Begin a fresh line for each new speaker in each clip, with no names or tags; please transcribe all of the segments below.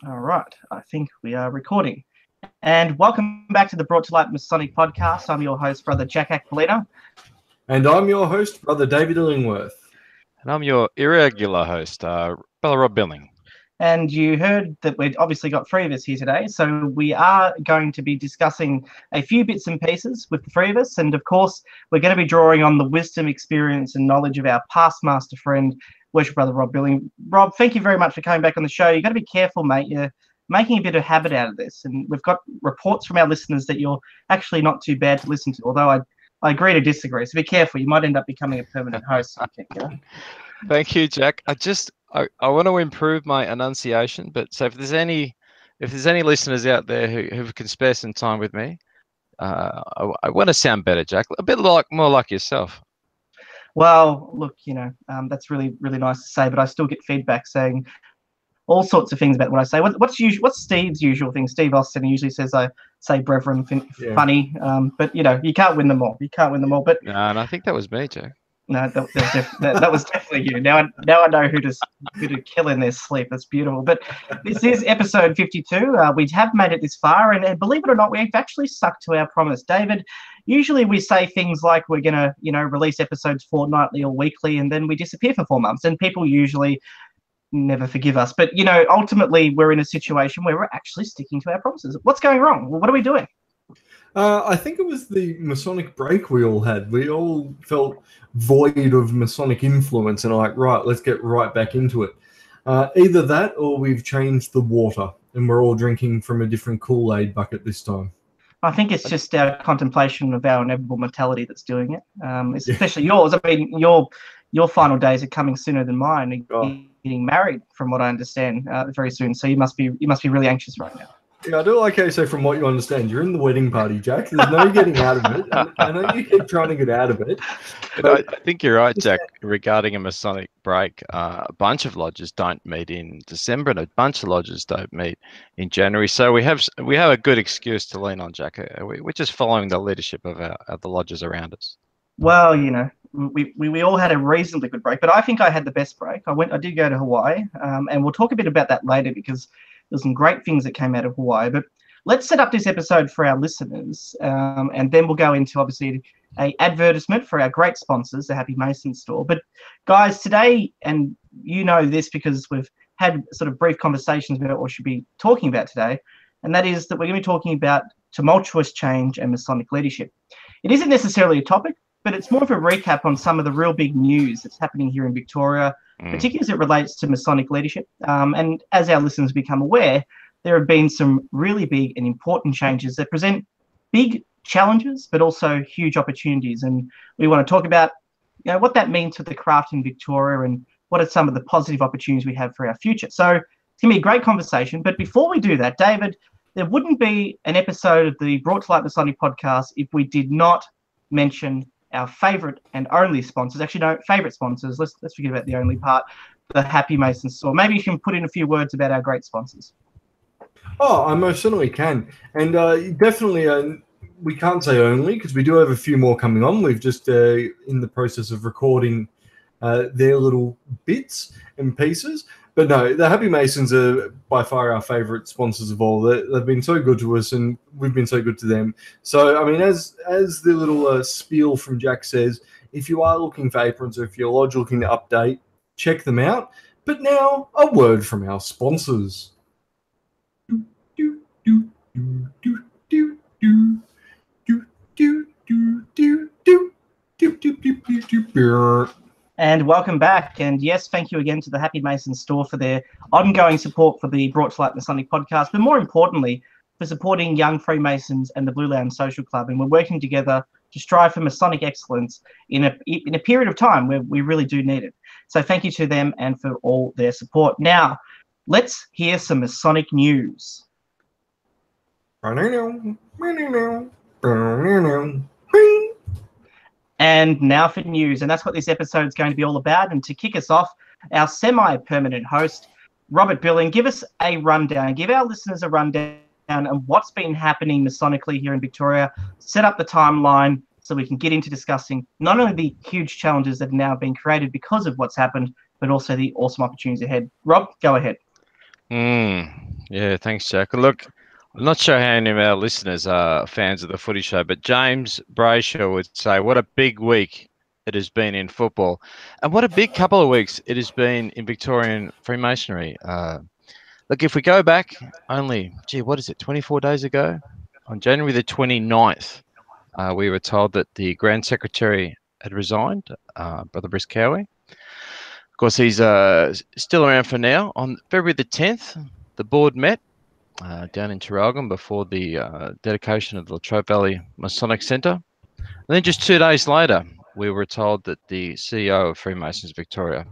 All right, I think we are recording. And welcome back to the Brought to Light Masonic Podcast. I'm your host, Brother Jack Aquilina.
And I'm your host, Brother David Illingworth.
And I'm your irregular host, Brother Rob Billing.
And you heard that we've obviously got three of us here today. So we are going to be discussing a few bits and pieces with the three of us. And of course, we're going to be drawing on the wisdom, experience, and knowledge of our past master friend, Worship Brother Rob Billing. Rob, thank you very much for coming back on the show. You've got to be careful, mate. You're making a bit of habit out of this. And we've got reports from our listeners that you're actually not too bad to listen to, although I agree to disagree. So be careful. You might end up becoming a permanent host.
Thank you, Jack. I want to improve my enunciation, but so if there's any listeners out there who can spare some time with me, I want to sound better, Jack. A bit more like yourself.
Well, look, that's really, really nice to say, but I still get feedback saying all sorts of things about what I say. What's Steve's usual thing? Steve Austin usually says I say brethren funny, but you can't win them all. But
no, and I think that was me, Jack.
No, that was definitely you. Now I know who to kill in their sleep. That's beautiful. But this is episode 52. We have made it this far, and believe it or not, we've actually stuck to our promise. David, usually we say things like we're gonna, release episodes fortnightly or weekly, and then we disappear for 4 months, and people usually never forgive us. But ultimately, we're in a situation where we're actually sticking to our promises. What's going wrong? What are we doing?
I think it was the Masonic break we all had. We all felt void of Masonic influence and right, let's get right back into it. Either that or we've changed the water and we're all drinking from a different Kool-Aid bucket this time.
I think it's just our contemplation of our inevitable mortality that's doing it, especially yours. I mean, your final days are coming sooner than mine. You're getting married, from what I understand, very soon. So you must be really anxious right now.
Yeah, I do like how you say, from what you understand, you're in the wedding party, Jack. There's no getting out of it. I know you keep trying to get out of it.
But I think you're right, Jack, regarding a Masonic break. A bunch of lodges don't meet in December, and a bunch of lodges don't meet in January. So we have a good excuse to lean on, Jack. We're just following the leadership of the lodges around us.
Well, we all had a reasonably good break, but I think I had the best break. I did go to Hawaii, and we'll talk a bit about that later because there's some great things that came out of Hawaii. But let's set up this episode for our listeners, and then we'll go into, obviously, a advertisement for our great sponsors, the Happy Mason store. But, guys, today, and you know this because we've had sort of brief conversations about what we should be talking about today, and that is that we're going to be talking about tumultuous change and Masonic leadership. It isn't necessarily a topic, but it's more of a recap on some of the real big news that's happening here in Victoria, particularly as it relates to Masonic leadership. And as our listeners become aware, there have been some really big and important changes that present big challenges, but also huge opportunities. And we want to talk about what that means for the craft in Victoria and what are some of the positive opportunities we have for our future. So it's going to be a great conversation. But before we do that, David, there wouldn't be an episode of the Brought to Light Masonic podcast if we did not mention our favourite and only sponsors. Actually, no, favourite sponsors. Let's forget about the only part, the Happy Mason store. Maybe you can put in a few words about our great sponsors.
Oh, I most certainly can. And definitely, we can't say only because we do have a few more coming on. We've just in the process of recording their little bits and pieces. But no, the Happy Masons are by far our favourite sponsors of all. They've been so good to us, and we've been so good to them. So, I mean, as the little spiel from Jack says, if you are looking for aprons or if you're lodge looking to update, check them out. But now, a word from our sponsors.
And welcome back. And yes, thank you again to the Happy Mason store for their ongoing support for the Brought to Light Masonic podcast, but more importantly, for supporting young Freemasons and the Blue Lounge Social Club. And we're working together to strive for Masonic excellence in a period of time where we really do need it. So thank you to them and for all their support. Now, let's hear some Masonic news. And now for news, and that's what this episode is going to be all about. And to kick us off, our semi-permanent host, Robert Billing, give us a rundown, give our listeners a rundown on what's been happening Masonically here in Victoria, set up the timeline so we can get into discussing not only the huge challenges that have now been created because of what's happened, but also the awesome opportunities ahead. Rob, go ahead.
Yeah, thanks, Jack. Look, I'm not sure how many of our listeners are fans of the Footy Show, but James Brayshaw would say, what a big week it has been in football. And what a big couple of weeks it has been in Victorian Freemasonry. Look, if we go back only, 24 days ago? On January the 29th, we were told that the Grand Secretary had resigned, Brother Briscowie. Of course, he's still around for now. On February the 10th, the board met down in Traralgon before the dedication of the Latrobe Valley Masonic Centre. And then just 2 days later, we were told that the CEO of Freemasons Victoria,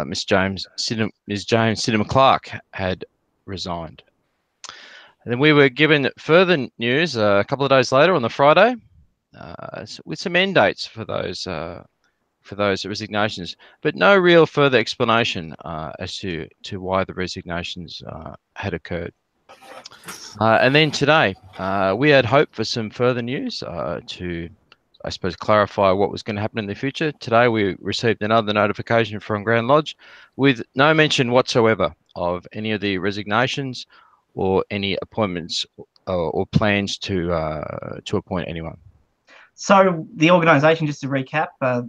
Ms. James Sidham Clark, had resigned. And then we were given further news a couple of days later on the Friday with some end dates for those resignations, but no real further explanation as to why the resignations had occurred. And then today, we had hoped for some further news to, I suppose, clarify what was going to happen in the future. Today, we received another notification from Grand Lodge with no mention whatsoever of any of the resignations or any appointments or plans to appoint anyone.
So the organisation, just to recap,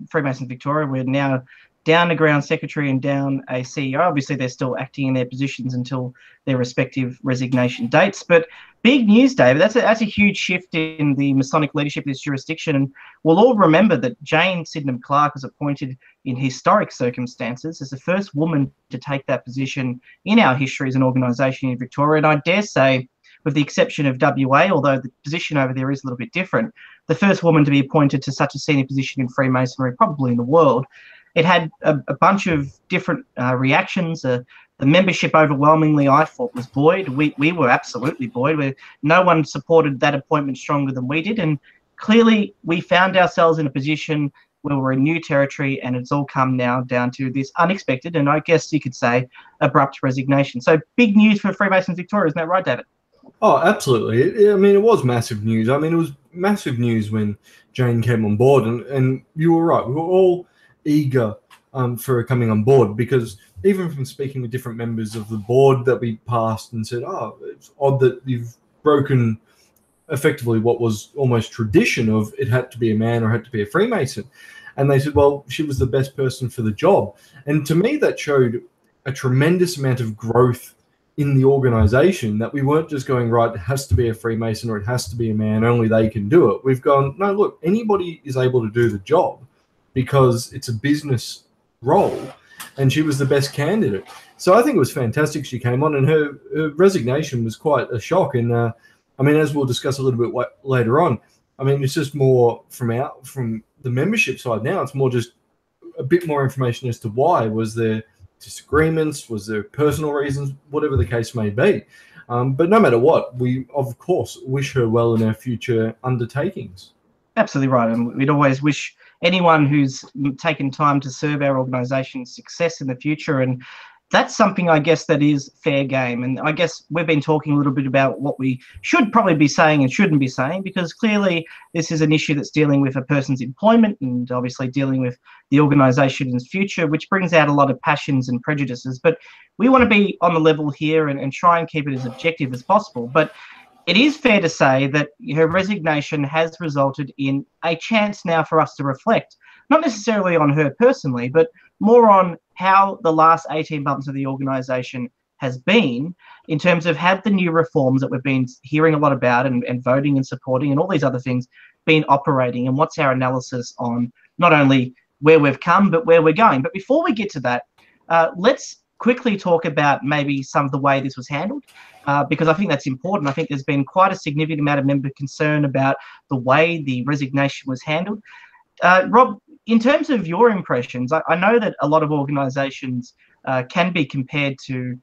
Freemasons Victoria, we're now down a ground secretary and down a CEO. Obviously, they're still acting in their positions until their respective resignation dates. But big news, David. That's a huge shift in the Masonic leadership of this jurisdiction. And we'll all remember that Jane Sydenham Clark was appointed in historic circumstances as the first woman to take that position in our history as an organisation in Victoria. And I dare say, with the exception of WA, although the position over there is a little bit different, the first woman to be appointed to such a senior position in Freemasonry, probably in the world. It had a bunch of different reactions. The membership overwhelmingly, I thought, was buoyed. We were absolutely buoyed. No one supported that appointment stronger than we did. And clearly we found ourselves in a position where we're in new territory, and it's all come now down to this unexpected, and I guess you could say abrupt resignation. So big news for Freemasons Victoria, isn't that right, David?
Oh, absolutely. I mean, it was massive news. I mean, it was massive news when Jane came on board, and you were right. We were all eager for her coming on board, because even from speaking with different members of the board that we passed and said, it's odd that you've broken effectively what was almost tradition of it had to be a man or had to be a Freemason. And they said, well, she was the best person for the job. And to me, that showed a tremendous amount of growth in the organization, that we weren't just going, right, it has to be a Freemason or it has to be a man, only they can do it. We've gone, no, look, anybody is able to do the job because it's a business role, and she was the best candidate. So I think it was fantastic she came on, and her resignation was quite a shock. And I mean, as we'll discuss a little bit later on, I mean, it's just more from the membership side now. It's more just a bit more information as to why. Was there disagreements? Was there personal reasons? Whatever the case may be. But no matter what, we, of course, wish her well in her future undertakings.
Absolutely right. And we'd always wish anyone who's taken time to serve our organisation success in the future. And that's something, I guess, that is fair game. And I guess we've been talking a little bit about what we should probably be saying and shouldn't be saying, because clearly this is an issue that's dealing with a person's employment and obviously dealing with the organisation's future, which brings out a lot of passions and prejudices. But we want to be on the level here and try and keep it as objective as possible. But it is fair to say that her resignation has resulted in a chance now for us to reflect, not necessarily on her personally, but more on how the last 18 months of the organisation has been in terms of have the new reforms that we've been hearing a lot about and voting and supporting and all these other things been operating, and what's our analysis on not only where we've come but where we're going. But before we get to that, let's quickly talk about maybe some of the way this was handled, because I think that's important. I think there's been quite a significant amount of member concern about the way the resignation was handled. Rob, in terms of your impressions, I know that a lot of organisations can be compared to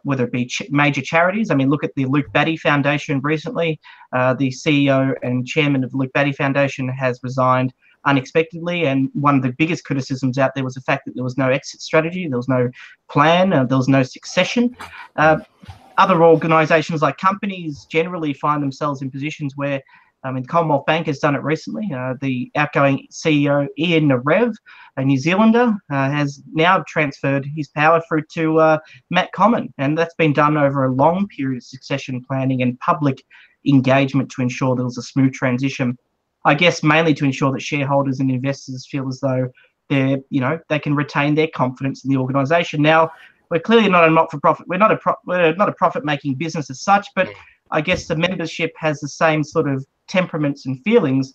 whether it be major charities. I mean, look at the Luke Batty Foundation recently. The CEO and chairman of the Luke Batty Foundation has resigned unexpectedly, and one of the biggest criticisms out there was the fact that there was no exit strategy, there was no plan, there was no succession. Other organisations like companies generally find themselves in positions where I mean, Commonwealth Bank has done it recently. The outgoing CEO, Ian Narev, a New Zealander, has now transferred his power through to Matt Common, and that's been done over a long period of succession planning and public engagement to ensure there was a smooth transition. I guess mainly to ensure that shareholders and investors feel as though they can retain their confidence in the organisation. Now, we're clearly not a not-for-profit. We're not a profit-making business as such, but I guess the membership has the same sort of temperaments and feelings.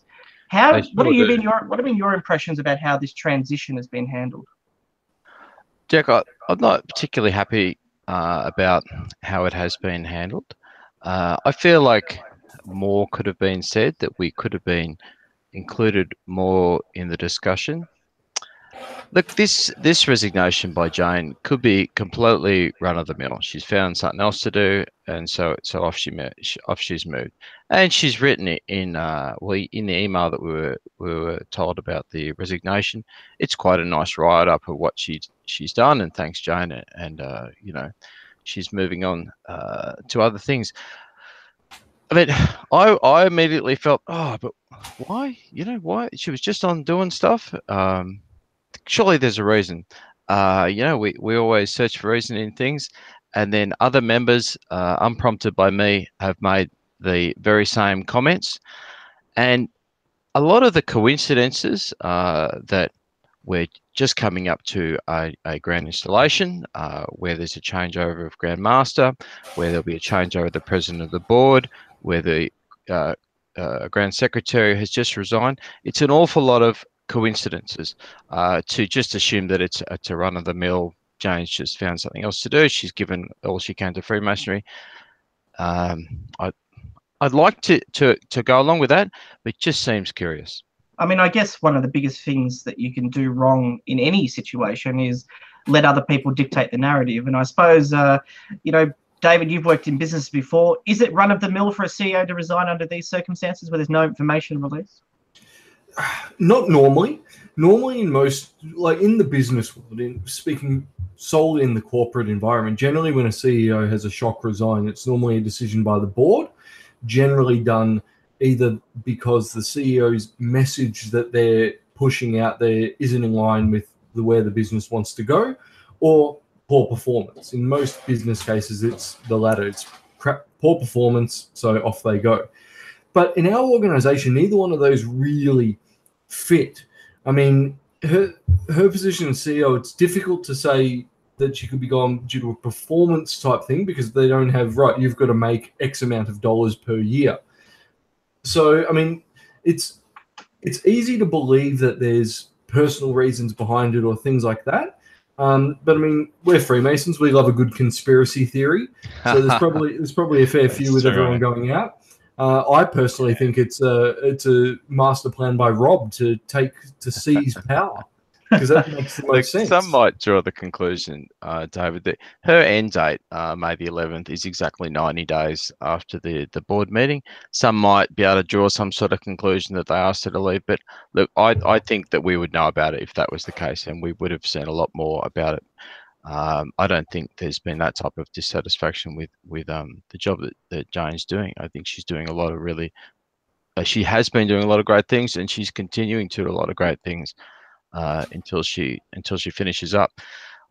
What have been your impressions about how this transition has been handled?
Jack, I'm not particularly happy about how it has been handled. I feel like more could have been said, that we could have been included more in the discussion. Look, this resignation by Jane could be completely run of the mill. She's found something else to do, and so off she's moved. And she's written it in the email that we were told about the resignation. It's quite a nice write up of what she's done, and thanks Jane, and she's moving on to other things. I mean, I immediately felt, but why? Why? She was just on doing stuff. Surely there's a reason. We always search for reason in things, and then other members, unprompted by me, have made the very same comments. And a lot of the coincidences that we're just coming up to a grand installation, where there's a changeover of Grand Master, where there'll be a changeover of the president of the board, where the Grand Secretary has just resigned. It's an awful lot of coincidences to just assume that it's a run-of-the-mill. Jane's just found something else to do. She's given all she can to Freemasonry. I'd like to go along with that, but it just seems curious.
I mean, I guess one of the biggest things that you can do wrong in any situation is let other people dictate the narrative. And I suppose, David, you've worked in business before. Is it run-of-the-mill for a CEO to resign under these circumstances where there's no information released?
Not normally. Normally, in most, like in the business world, speaking solely in the corporate environment, generally when a CEO has a shock resign, it's normally a decision by the board, generally done either because the CEO's message that they're pushing out there isn't in line with where the business wants to go, or poor performance. In most business cases, it's the latter. It's poor performance, so off they go. But in our organization, neither one of those really fit. I mean, her position as CEO, it's difficult to say that she could be gone due to a performance type thing, because they don't have, you've got to make X amount of dollars per year. So, I mean, it's easy to believe that there's personal reasons behind it or things like that. But I mean, we're Freemasons. We love a good conspiracy theory. So there's probably a fair few with everyone going out. I personally think it's a master plan by Rob to seize power, because that makes the most sense.
Some might draw the conclusion, David, that her end date, May the 11th, is exactly 90 days after the board meeting. Some might be able to draw some sort of conclusion that they asked her to leave. But look, I think that we would know about it if that was the case, and we would have seen a lot more about it. I don't think there's been that type of dissatisfaction with the job that Jane's doing. I think she's doing a lot of she has been doing a lot of great things, and she's continuing to do a lot of great things until she finishes up.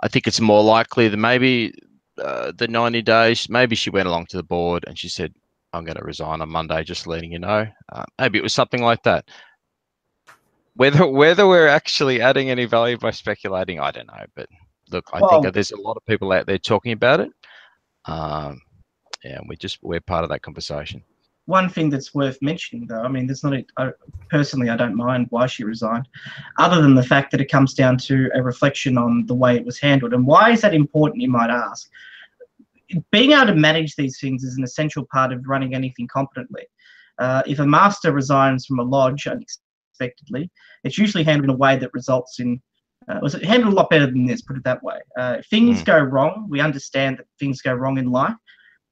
I think it's more likely that maybe the 90 days, maybe she went along to the board and she said, I'm going to resign on Monday, just letting you know. Maybe it was something like that. Whether we're actually adding any value by speculating, I don't know. But look, I think there's a lot of people out there talking about it. And we're part of that conversation.
One thing that's worth mentioning, though, I mean, personally, I don't mind why she resigned, other than the fact that it comes down to a reflection on the way it was handled. And why is that important, you might ask? Being able to manage these things is an essential part of running anything competently. If a master resigns from a lodge unexpectedly, it's usually handled in a way that results in was it handled a lot better than this, put it that way. If things go wrong, we understand that things go wrong in life,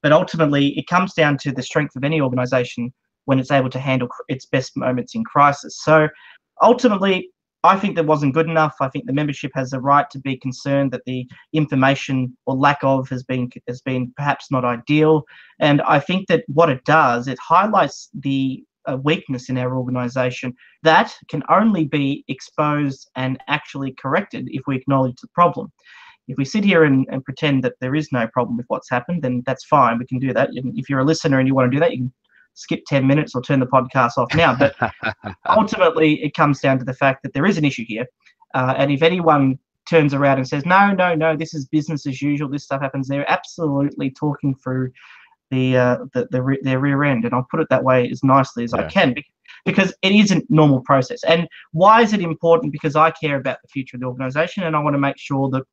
but ultimately it comes down to the strength of any organization when it's able to handle its best moments in crisis. So ultimately, I think that wasn't good enough. I think the membership has a right to be concerned that the information or lack of has been perhaps not ideal. And I think that what it does, it highlights the a weakness in our organisation that can only be exposed and actually corrected if we acknowledge the problem. If we sit here and pretend that there is no problem with what's happened, then that's fine. We can do that. And if you're a listener and you want to do that, you can skip 10 minutes or turn the podcast off now. But ultimately, it comes down to the fact that there is an issue here. And if anyone turns around and says, no, this is business as usual, this stuff happens, they're absolutely talking through their rear end. And I'll put it that way as nicely as I can, because it is a normal process. And why is it important? Because I care about the future of the organisation, and I want to make sure that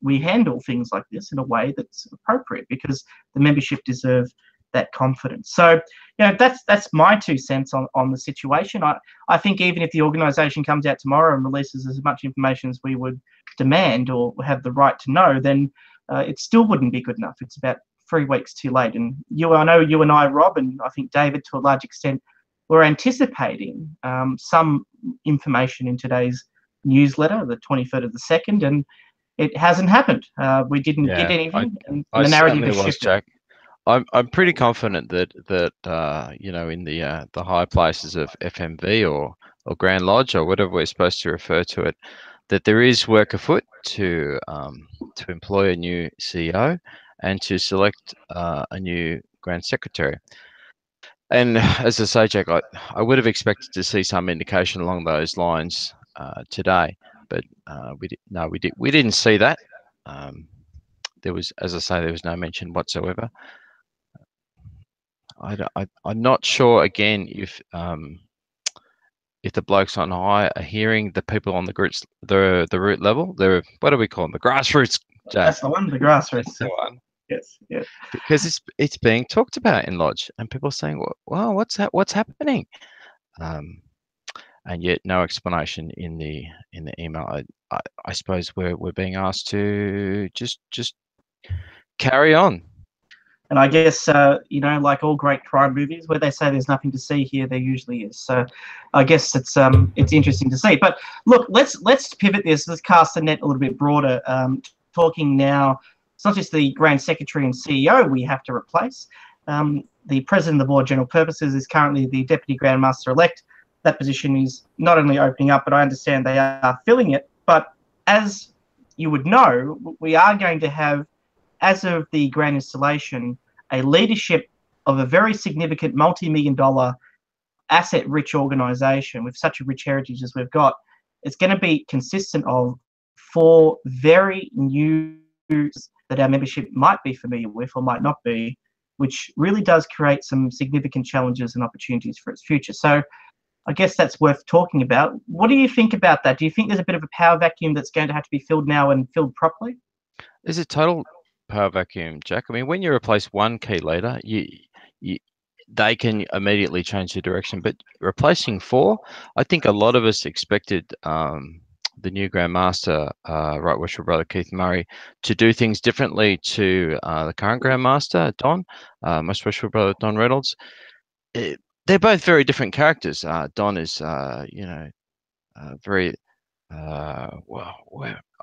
we handle things like this in a way that's appropriate, because the membership deserve that confidence. So, that's my 2 cents on the situation. I think even if the organisation comes out tomorrow and releases as much information as we would demand or have the right to know, then it still wouldn't be good enough. It's about 3 weeks too late. And I know you and I, Rob, and I think David to a large extent, were anticipating some information in today's newsletter, the 23rd of the 2nd, and it hasn't happened. We didn't get anything, and the narrative has shifted.
Jack. I'm pretty confident that in the high places of FMV or Grand Lodge or whatever we're supposed to refer to it, that there is work afoot to employ a new CEO and to select a new Grand Secretary. And as I say, Jack, I would have expected to see some indication along those lines today, but we didn't see that. There was, as I say, there was no mention whatsoever. I'm not sure again if the blokes on high are hearing the people on the root level. What do we call them? The grassroots. Jack.
That's the one. The grassroots.
That's the one.
Yes.
Because it's being talked about in Lodge, and people are saying, "Well, what's happening?" And yet no explanation in the email. I suppose we're being asked to just carry on.
And I guess, like all great crime movies, where they say there's nothing to see here, there usually is. So I guess it's interesting to see. But look, let's pivot this. Let's cast the net a little bit broader. Talking now, it's not just the Grand Secretary and CEO we have to replace. The President of the Board, General Purposes, is currently the Deputy Grand Master-elect. That position is not only opening up, but I understand they are filling it. But as you would know, we are going to have, as of the grand installation, a leadership of a very significant multi-million-dollar asset-rich organisation with such a rich heritage as we've got. It's going to be consistent of 4 very new that our membership might be familiar with or might not be, which really does create some significant challenges and opportunities for its future. So I guess that's worth talking about. What do you think about that? Do you think there's a bit of a power vacuum that's going to have to be filled now and filled properly?
There's a total power vacuum, Jack. I mean, when you replace one key leader, they can immediately change the direction. But replacing 4, I think a lot of us expected the new Grand Master, Right Worshipful Brother Keith Murray, to do things differently to the current Grand Master, Don, Most Worshipful Brother Don Reynolds. They're both very different characters. Don is, very, I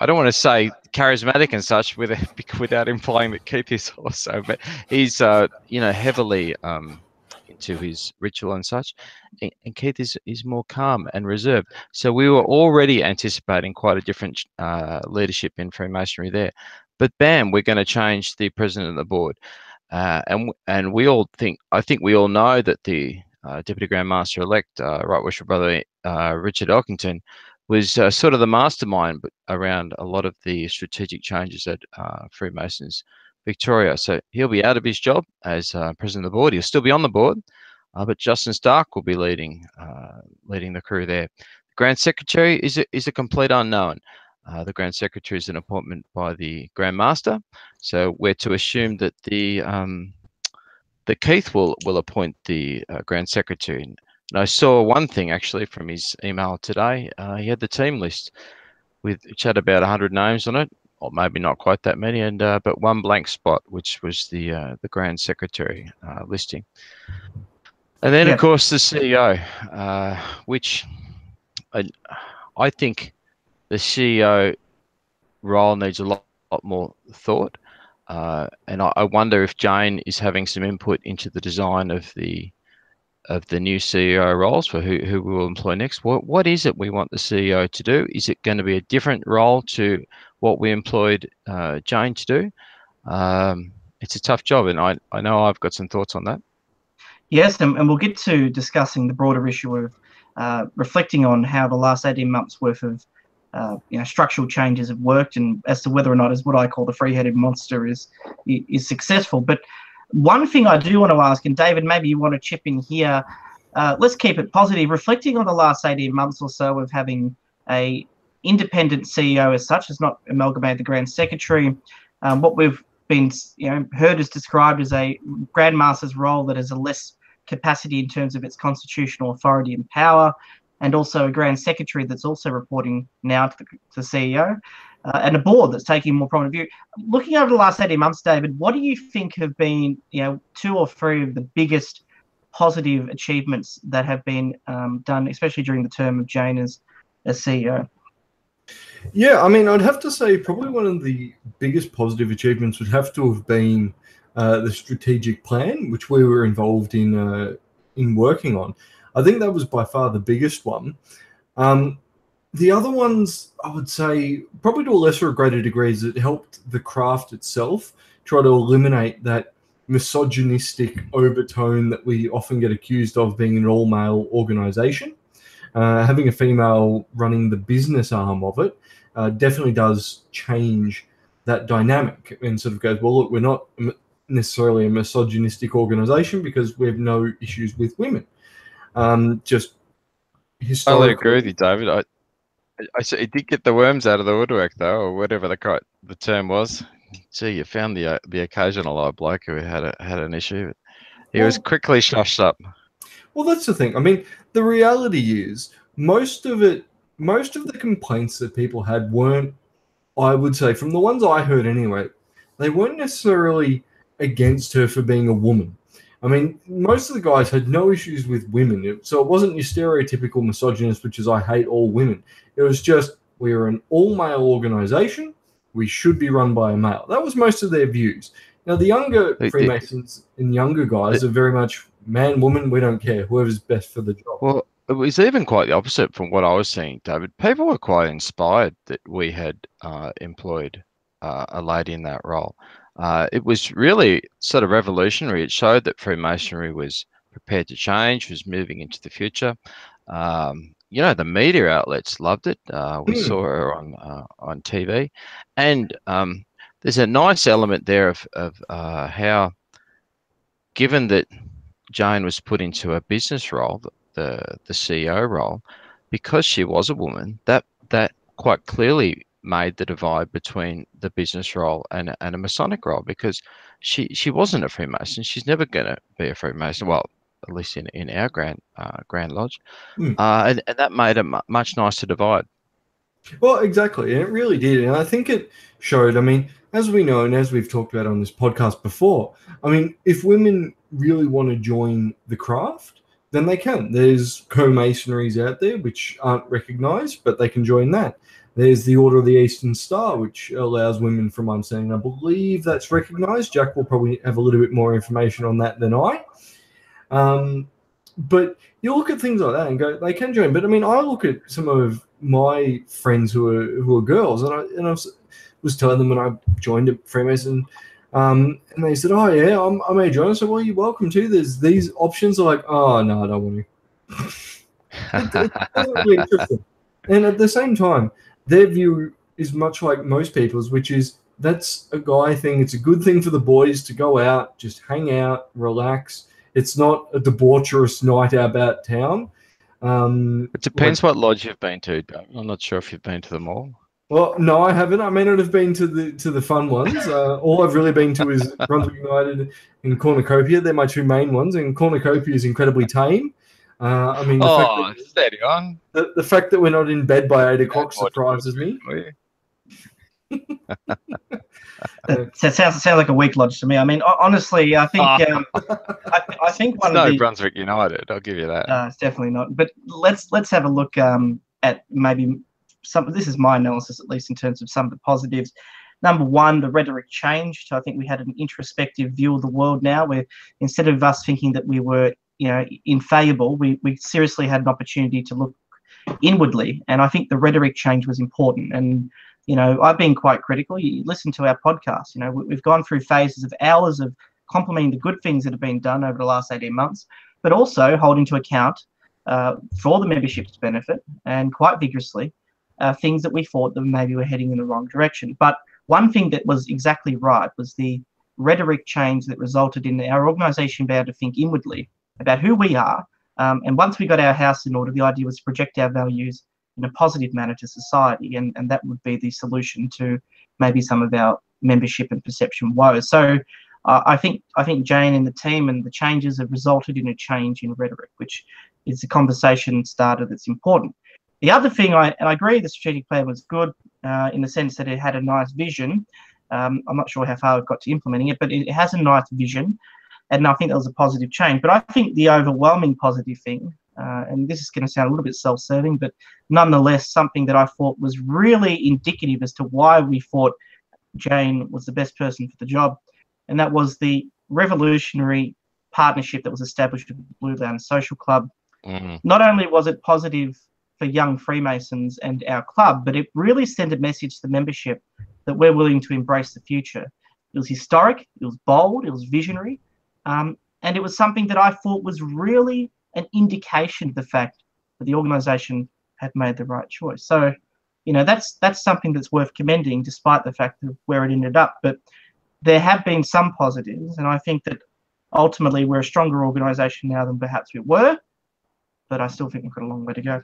don't want to say charismatic and such without implying that Keith is also, but he's, heavily into his ritual and such. And Keith is more calm and reserved. So we were already anticipating quite a different leadership in Freemasonry there. But bam, we're going to change the president of the board. And we all I think we all know that the Deputy Grand Master-elect, Right Worshipful Brother Richard Elkington, was sort of the mastermind around a lot of the strategic changes at Freemasons Victoria. So he'll be out of his job as president of the board. He'll still be on the board, but Justin Stark will be leading the crew there. The Grand Secretary is a complete unknown. The Grand Secretary is an appointment by the Grand Master, so we're to assume that the Keith will appoint the Grand Secretary. And I saw one thing actually from his email today. He had the team list which had about 100 names on it, or maybe not quite that many, and but one blank spot, which was the Grand Secretary listing. And then, of course, the CEO, which I think the CEO role needs a lot more thought. And I wonder if Jane is having some input into the design of the the new CEO roles for who we will employ next. What is it we want the CEO to do? Is it going to be a different role to what we employed Jane to do? It's a tough job, and I know I've got some thoughts on that.
Yes, and we'll get to discussing the broader issue of reflecting on how the last 18 months worth of structural changes have worked, and as to whether or not, as what I call the three-headed monster is successful. But one thing I do want to ask, and David, maybe you want to chip in here. Let's keep it positive. Reflecting on the last 18 months or so of having a independent CEO as such, has not amalgamated the Grand Secretary. What we've been heard is described as a Grand Master's role that has a less capacity in terms of its constitutional authority and power, and also a Grand Secretary that's also reporting now to the CEO, and a board that's taking a more prominent view. Looking over the last 18 months, David, what do you think have been 2 or 3 of the biggest positive achievements that have been done, especially during the term of Jane as CEO?
Yeah, I mean, I'd have to say probably one of the biggest positive achievements would have to have been the strategic plan, which we were involved in working on. I think that was by far the biggest one. The other ones, I would say, probably to a lesser or greater degree, is it helped the craft itself try to eliminate that misogynistic overtone that we often get accused of being an all-male organization. Having a female running the business arm of it definitely does change that dynamic and sort of goes, well, look, we're not necessarily a misogynistic organization because we have no issues with women. Just historically.
I agree with you, David. I did get the worms out of the woodwork, though, or whatever the term was. Gee, you found the occasional old bloke who had an issue. He was quickly shushed up.
Well, that's the thing. I mean, the reality is most of the complaints that people had weren't, I would say, from the ones I heard anyway, they weren't necessarily against her for being a woman. I mean, most of the guys had no issues with women. So it wasn't your stereotypical misogynist, which is I hate all women. It was just, we are an all-male organization. We should be run by a male. That was most of their views. Now, the younger Freemasons and younger guys are very much man, woman, we don't care. Whoever's best for the job.
Well, it was even quite the opposite from what I was seeing, David. People were quite inspired that we had employed a lady in that role. It was really sort of revolutionary. It showed that Freemasonry was prepared to change, was moving into the future. The media outlets loved it. We saw her on TV, and there's a nice element there of how, given that Jane was put into a business role, the CEO role, because she was a woman, that quite clearly made the divide between the business role and a Masonic role, because she wasn't a Freemason. She's never going to be a Freemason. Well, at least in our Grand Lodge, and that made it much nicer divide.
Well, exactly, and it really did, and I think it showed. I mean, as we know, and as we've talked about on this podcast before, I mean, if women really want to join the craft, then they can. There's co-masonries out there which aren't recognised, but they can join that. There's the Order of the Eastern Star, which allows women, from my understanding, I believe that's recognised. Jack will probably have a little bit more information on that than I. But you look at things like that and go, they can join. But I mean, I look at some of my friends who are girls, and I was telling them when I joined a Freemason, and they said, "Oh yeah, I may join." I said, "Well, you're welcome to. There's these options." They're like, "Oh no, I don't want to." It's really interesting. And at the same time, their view is much like most people's, which is that's a guy thing. It's a good thing for the boys to go out, just hang out, relax. It's not a debaucherous night out about town.
It depends what lodge you've been to. I'm not sure if you've been to them all.
Well, no, I haven't. I may not have been to the fun ones. All I've really been to is Brunswick United and Cornucopia. They're my two main ones, and Cornucopia is incredibly tame. I mean,
steady on.
The fact that we're not in bed by 8 o'clock surprises me.
It sounds like a weak lodge to me. I mean, honestly, I think I think one of the
Brunswick United. I'll give you that.
It's definitely not. But let's have a look at maybe some. This is my analysis, at least in terms of some of the positives. Number one, the rhetoric changed. I think we had an introspective view of the world now, where instead of us thinking that we were infallible. We seriously had an opportunity to look inwardly, and I think the rhetoric change was important. And I've been quite critical. You listen to our podcast. We've gone through phases of hours of complimenting the good things that have been done over the last 18 months, but also holding to account for the membership's benefit, and quite vigorously things that we thought that maybe were heading in the wrong direction. But one thing that was exactly right was the rhetoric change that resulted in our organisation being able to think inwardly about who we are. And once we got our house in order, the idea was to project our values in a positive manner to society, and that would be the solution to maybe some of our membership and perception woes. So I think Jane and the team and the changes have resulted in a change in rhetoric, which is the conversation starter that's important. The other thing, I agree, the strategic plan was good in the sense that it had a nice vision. I'm not sure how far we've got to implementing it, but it has a nice vision, and I think that was a positive change. But I think the overwhelming positive thing, and this is going to sound a little bit self-serving, but nonetheless something that I thought was really indicative as to why we thought Jane was the best person for the job, and that was the revolutionary partnership that was established with Blue Lounge Social Club. Not only was it positive for young Freemasons and our club, but it really sent a message to the membership that we're willing to embrace the future. It was historic, it was bold, it was visionary, and it was something that I thought was really an indication of the fact that the organisation had made the right choice. So, that's something that's worth commending, despite the fact of where it ended up. But there have been some positives, and I think that ultimately we're a stronger organisation now than perhaps we were, but I still think we've got a long way to go.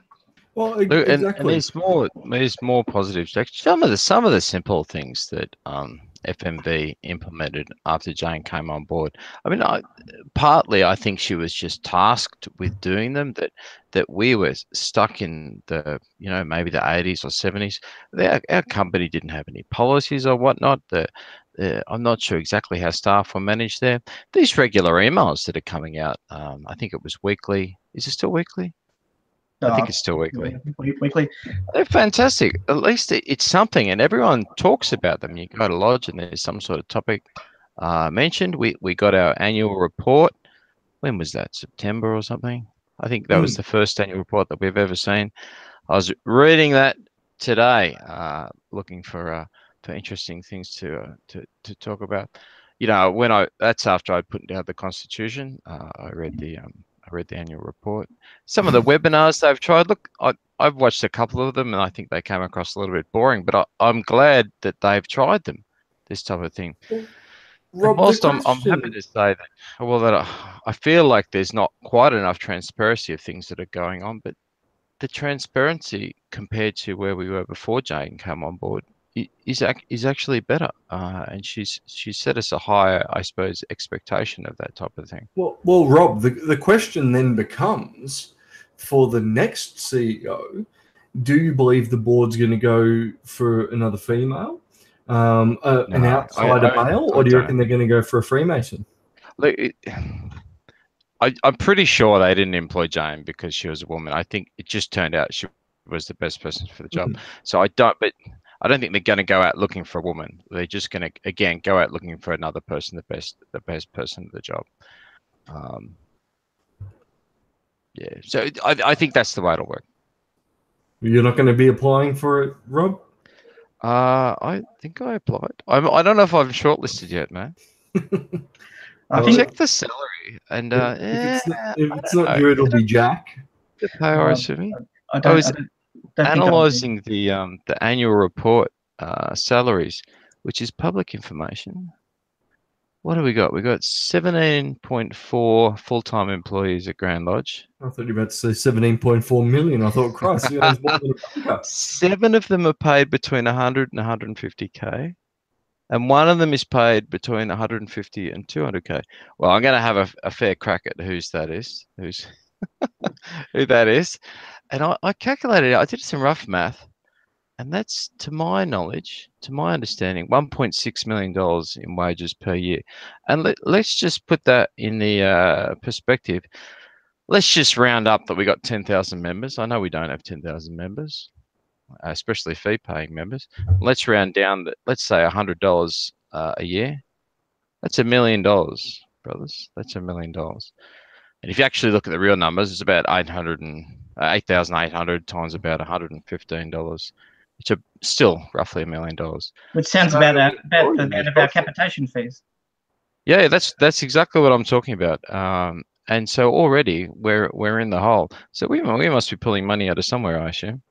Well, exactly.
And there's more positives. Actually, some of the simple things that FMV implemented after Jane came on board. I mean, partly I think she was just tasked with doing them. That we were stuck in the maybe the 80s or 70s. Our company didn't have any policies or whatnot. I'm not sure exactly how staff were managed there. These regular emails that are coming out, I think it was weekly. Is it still weekly? I think it's still weekly.
Weekly.
They're fantastic. At least it's something, and everyone talks about them. You go to lodge, and there's some sort of topic mentioned. We got our annual report. When was that? September or something? I think that was the first annual report that we've ever seen. I was reading that today, looking for interesting things to talk about. That's after I put down the Constitution. I read the annual report. Some of the webinars they've tried. Look, I've watched a couple of them, and I think they came across a little bit boring. But I'm glad that they've tried them, this type of thing.
Rob,
whilst I'm happy to say that I feel like there's not quite enough transparency of things that are going on, but the transparency compared to where we were before Jane came on board is actually better, and she's set us a higher, I suppose, expectation of that type of thing.
Well, Rob, the question then becomes, for the next CEO, do you believe the board's going to go for another female, an outsider male, or do you reckon they're going to go for a Freemason?
Look, I'm pretty sure they didn't employ Jane because she was a woman. I think it just turned out she was the best person for the job. So I don't think they're going to go out looking for a woman. They're just going to, again, go out looking for another person, the best person for the job. So I think that's the way it'll work.
You're not going to be applying for it, Rob?
I think I applied. I don't know if I'm shortlisted yet, man. I checked the salary, and
if it's not you, it'll be Jack.
The pay rise for me. I was analysing the annual report salaries, which is public information. What do we got? We got 17.4 full-time employees at Grand Lodge.
I thought you were about to say 17.4 million. I thought, Christ, you know, more than a bunker.
7 of them are paid between 100 and 150k, and one of them is paid between 150 and 200k. Well, I'm going to have a fair crack at who that is. Who that is. And I calculated it. I did some rough math, and that's, to my knowledge, to my understanding, $1.6 million in wages per year. And let's just put that in the perspective. Let's just round up that we got 10,000 members. I know we don't have 10,000 members, especially fee-paying members. Let's round down that. Let's say $100 a year. That's $1 million, brothers. That's $1 million. And if you actually look at the real numbers, it's about 8,800 times about $115, which are still roughly $1 million.
Which sounds about the amount of our capitation fees.
Yeah, that's exactly what I'm talking about. And so already we're in the hole. So we must be pulling money out of somewhere, I assume.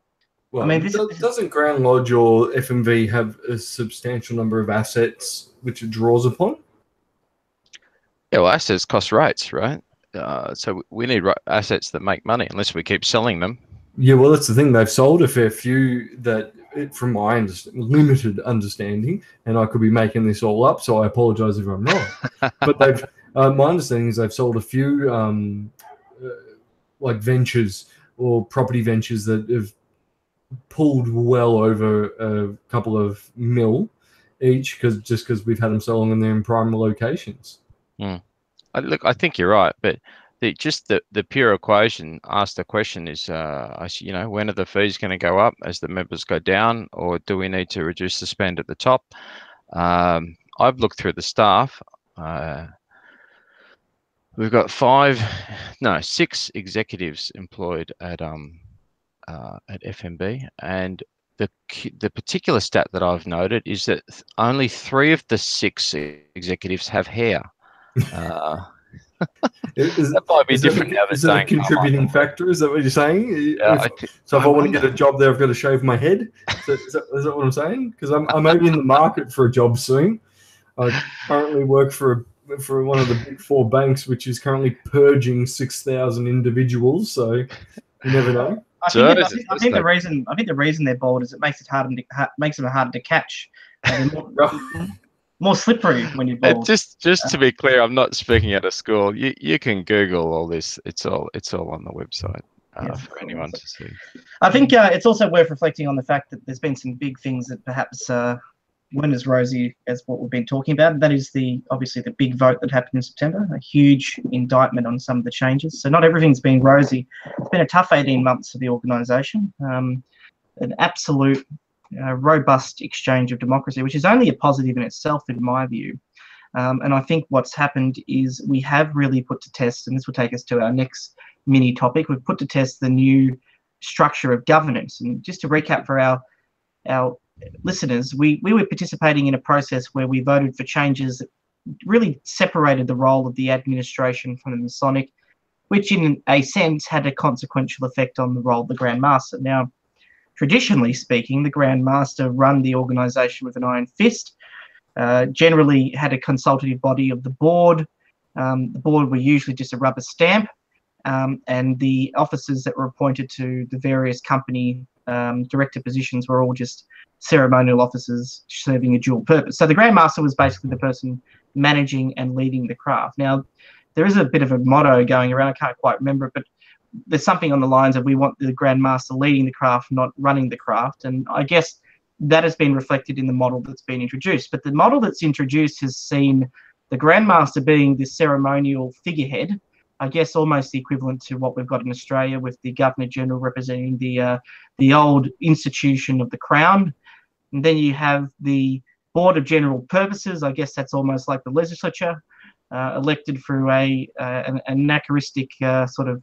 Well, I mean, doesn't Grand Lodge or FMV have a substantial number of assets which it draws upon?
Yeah, well, assets cost rates, right? So we need assets that make money, unless we keep selling them.
Yeah, well, that's the thing. They've sold a fair few that, from my limited understanding, and I could be making this all up, so I apologize if I'm wrong. But they've, my understanding is they've sold a few like ventures or property ventures that have pulled well over a couple of mil each, because we've had them so long and they're in prime locations.
Look, I think you're right, but the pure equation asked the question is, when are the fees going to go up as the members go down, or do we need to reduce the spend at the top? I've looked through the staff. We've got 6 executives employed at FMB, and the particular stat that I've noted is that only 3 of the 6 executives have hair. That might be different now.
Is that a contributing factor? Is that what you're saying?
Yeah,
if I want to get a job there, I've got to shave my head. Is that what I'm saying? Because I may be in the market for a job soon. I currently work for one of the big 4 banks, which is currently purging 6,000 individuals. So you never know.
I think the reason they're bold is it makes them harder to catch. More slippery when you're bold.
Just to be clear, I'm not speaking out of school. You can Google all this. It's all on the website for anyone to see.
I think it's also worth reflecting on the fact that there's been some big things that perhaps weren't as rosy as what we've been talking about. That is obviously the big vote that happened in September, a huge indictment on some of the changes. So not everything's been rosy. It's been a tough 18 months for the organisation. An absolute robust exchange of democracy, which is only a positive in itself, in my view. And I think what's happened is we have really put to test, and this will take us to our next mini topic, we've put to test the new structure of governance. And just to recap for our listeners, we were participating in a process where we voted for changes that really separated the role of the administration from the Masonic, which in a sense had a consequential effect on the role of the Grand Master. Now, traditionally speaking, the Grand Master run the organisation with an iron fist, generally had a consultative body of the board. The board were usually just a rubber stamp, and the officers that were appointed to the various company director positions were all just ceremonial officers serving a dual purpose. So the Grand Master was basically the person managing and leading the craft. Now, there is a bit of a motto going around, I can't quite remember it, but there's something on the lines of we want the Grand Master leading the craft, not running the craft. And I guess that has been reflected in the model that's been introduced. But the model that's introduced has seen the Grand Master being the ceremonial figurehead, I guess almost the equivalent to what we've got in Australia with the Governor General representing the old institution of the Crown. And then you have the Board of General Purposes. I guess that's almost like the legislature, elected through an anachronistic sort of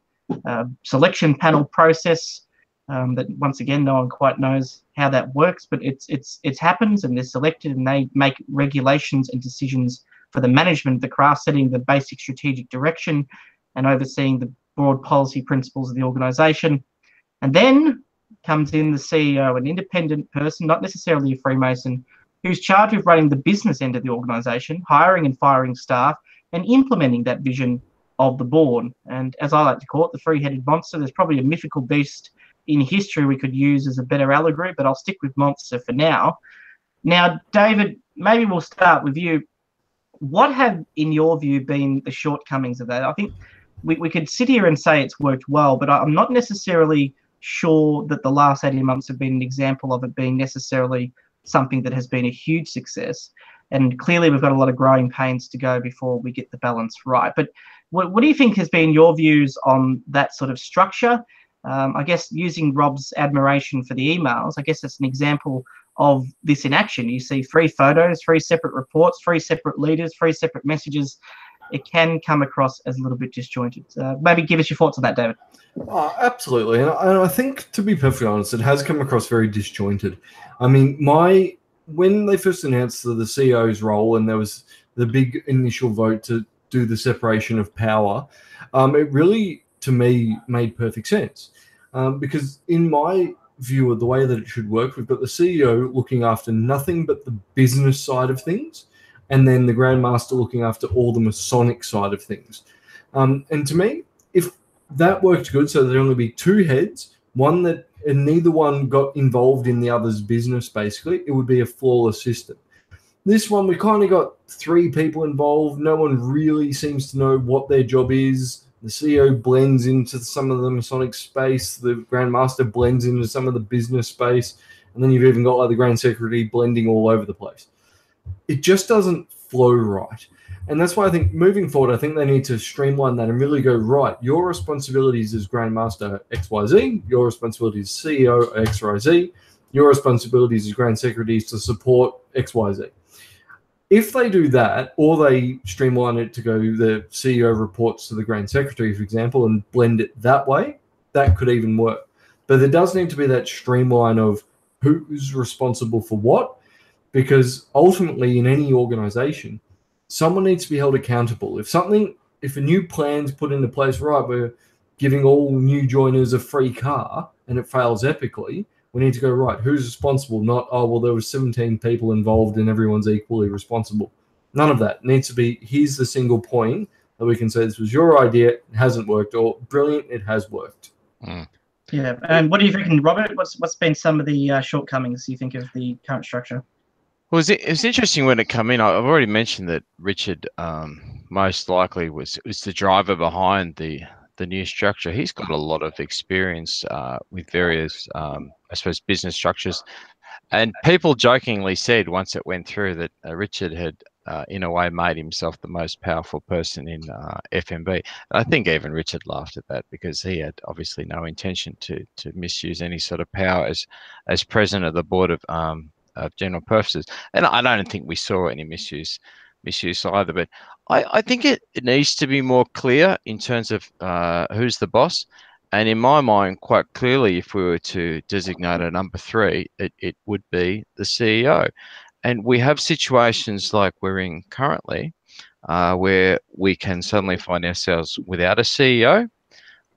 selection panel process that once again no one quite knows how that works, but it happens, and they're selected and they make regulations and decisions for the management of the craft, setting the basic strategic direction and overseeing the broad policy principles of the organisation. And then comes in the CEO, an independent person, not necessarily a Freemason, who's charged with running the business end of the organisation, hiring and firing staff, and implementing that vision of the board. And as I like to call it, the three-headed monster. There's probably a mythical beast in history we could use as a better allegory, but I'll stick with monster for now. Now, David, maybe we'll start with you. What have, in your view, been the shortcomings of that? I think we could sit here and say it's worked well, but I'm not necessarily sure that the last 18 months have been an example of it being necessarily something that has been a huge success. And clearly we've got a lot of growing pains to go before we get the balance right. But what do you think has been your views on that sort of structure? I guess using Rob's admiration for the emails, I guess that's an example of this in action. You see 3 photos, 3 separate reports, 3 separate leaders, 3 separate messages. it can come across as a little bit disjointed. Maybe give us your thoughts on that, David.
Absolutely. And I think, to be perfectly honest, it has come across very disjointed. I mean, when they first announced the CEO's role and there was the big initial vote to do the separation of power, it really, to me, made perfect sense. Because in my view of the way that it should work, we've got the CEO looking after nothing but the business side of things, and then the Grand Master looking after all the Masonic side of things. And to me, if that worked good, so there'd only be two heads, and neither one got involved in the other's business, basically, it would be a flawless system. This one, we kind of got three people involved. No one really seems to know what their job is. The CEO blends into some of the Masonic space. The Grand Master blends into some of the business space. And then you've even got like the Grand Secretary blending all over the place. It just doesn't flow right. And that's why I think moving forward, I think they need to streamline that and really go, right, your responsibilities as Grand Master XYZ, your responsibilities as CEO XYZ, your responsibilities as Grand Secretary is to support XYZ. If they do that, or they streamline it to go the CEO reports to the Grand Secretary, for example, and blend it that way, that could even work. But there does need to be that streamline of who's responsible for what, because ultimately in any organization, someone needs to be held accountable. If a new plan's put into place, right, we're giving all new joiners a free car and it fails epically, we need to go, right, who's responsible? Not, oh, well, there were 17 people involved and everyone's equally responsible. None of that. It needs to be, here's the single point that we can say this was your idea, it hasn't worked, or brilliant, it has worked.
Yeah, and what do you reckon, Robert? What's been some of the shortcomings you think of the current structure?
Well, it was interesting when it came in. I've already mentioned that Richard most likely was the driver behind the new structure. He's got a lot of experience with various, I suppose, business structures. And people jokingly said once it went through that Richard had, in a way, made himself the most powerful person in FMB. And I think even Richard laughed at that because he had obviously no intention to misuse any sort of power as president of the board of general purposes. And I don't think we saw any misuse either. But I think it needs to be more clear in terms of who's the boss. And in my mind, quite clearly, if we were to designate a number 3, it would be the CEO. And we have situations like we're in currently where we can suddenly find ourselves without a CEO.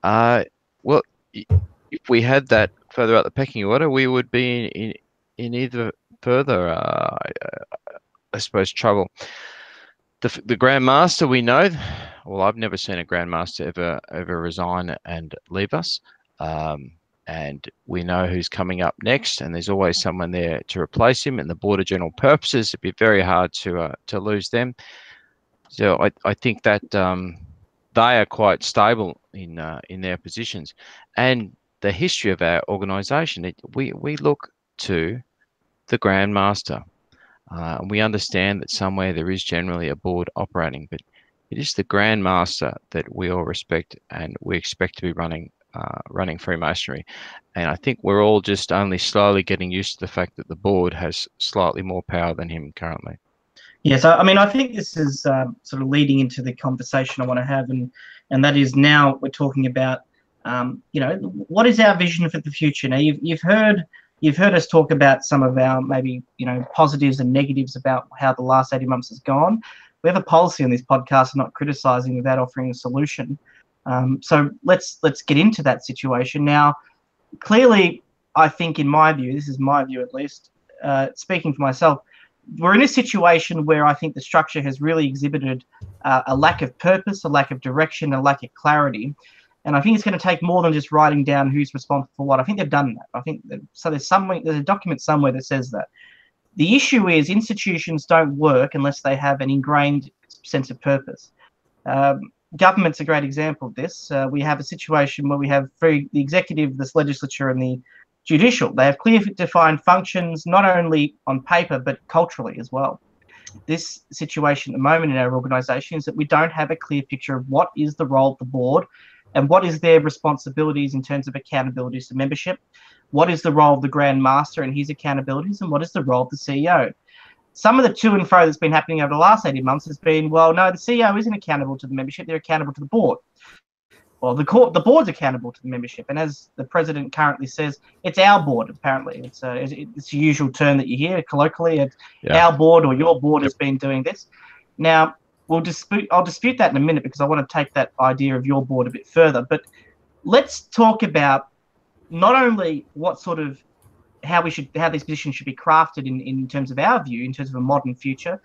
Well, if we had that further up the pecking order, we would be in either further, I suppose, trouble. The Grand Master, we know, well, I've never seen a Grand Master ever resign and leave us. And we know who's coming up next, and there's always someone there to replace him. And the Board of General Purposes, it'd be very hard to lose them. So I think that they are quite stable in their positions. And the history of our organisation, we look to the Grand Master. And we understand that somewhere there is generally a board operating, but it is the Grand Master that we all respect and we expect to be running Freemasonry. And I think we're all just only slowly getting used to the fact that the board has slightly more power than him currently.
Yeah, so I mean, I think this is sort of leading into the conversation I want to have, and that is now we're talking about, what is our vision for the future? Now, you've heard us talk about some of our maybe positives and negatives about how the last 18 months has gone. We have a policy on this podcast of not criticizing without offering a solution. So let's get into that situation now. Clearly, I think in my view, this is my view at least, speaking for myself, we're in a situation where I think the structure has really exhibited a lack of purpose, a lack of direction, a lack of clarity. And I think it's going to take more than just writing down who's responsible for what. I think they've done that. I think so. There's a document somewhere that says that. The issue is institutions don't work unless they have an ingrained sense of purpose. Government's a great example of this. We have a situation where we have the executive, this legislature, and the judicial. They have clear defined functions, not only on paper, but culturally as well. This situation at the moment in our organisation is that we don't have a clear picture of what is the role of the board and what is their responsibilities in terms of accountabilities to membership, what is the role of the Grand Master and his accountabilities, and what is the role of the CEO. some of the to and fro that's been happening over the last 18 months has been, well, no, the CEO isn't accountable to the membership; they're accountable to the board. Well, the board's accountable to the membership, and as the president currently says, it's our board. Apparently, it's a usual term that you hear colloquially. It's our board or your board has been doing this. Now, I'll dispute that in a minute because I want to take that idea of your board a bit further. But let's talk about not only what sort of how these positions should be crafted in terms of our view, in terms of a modern future,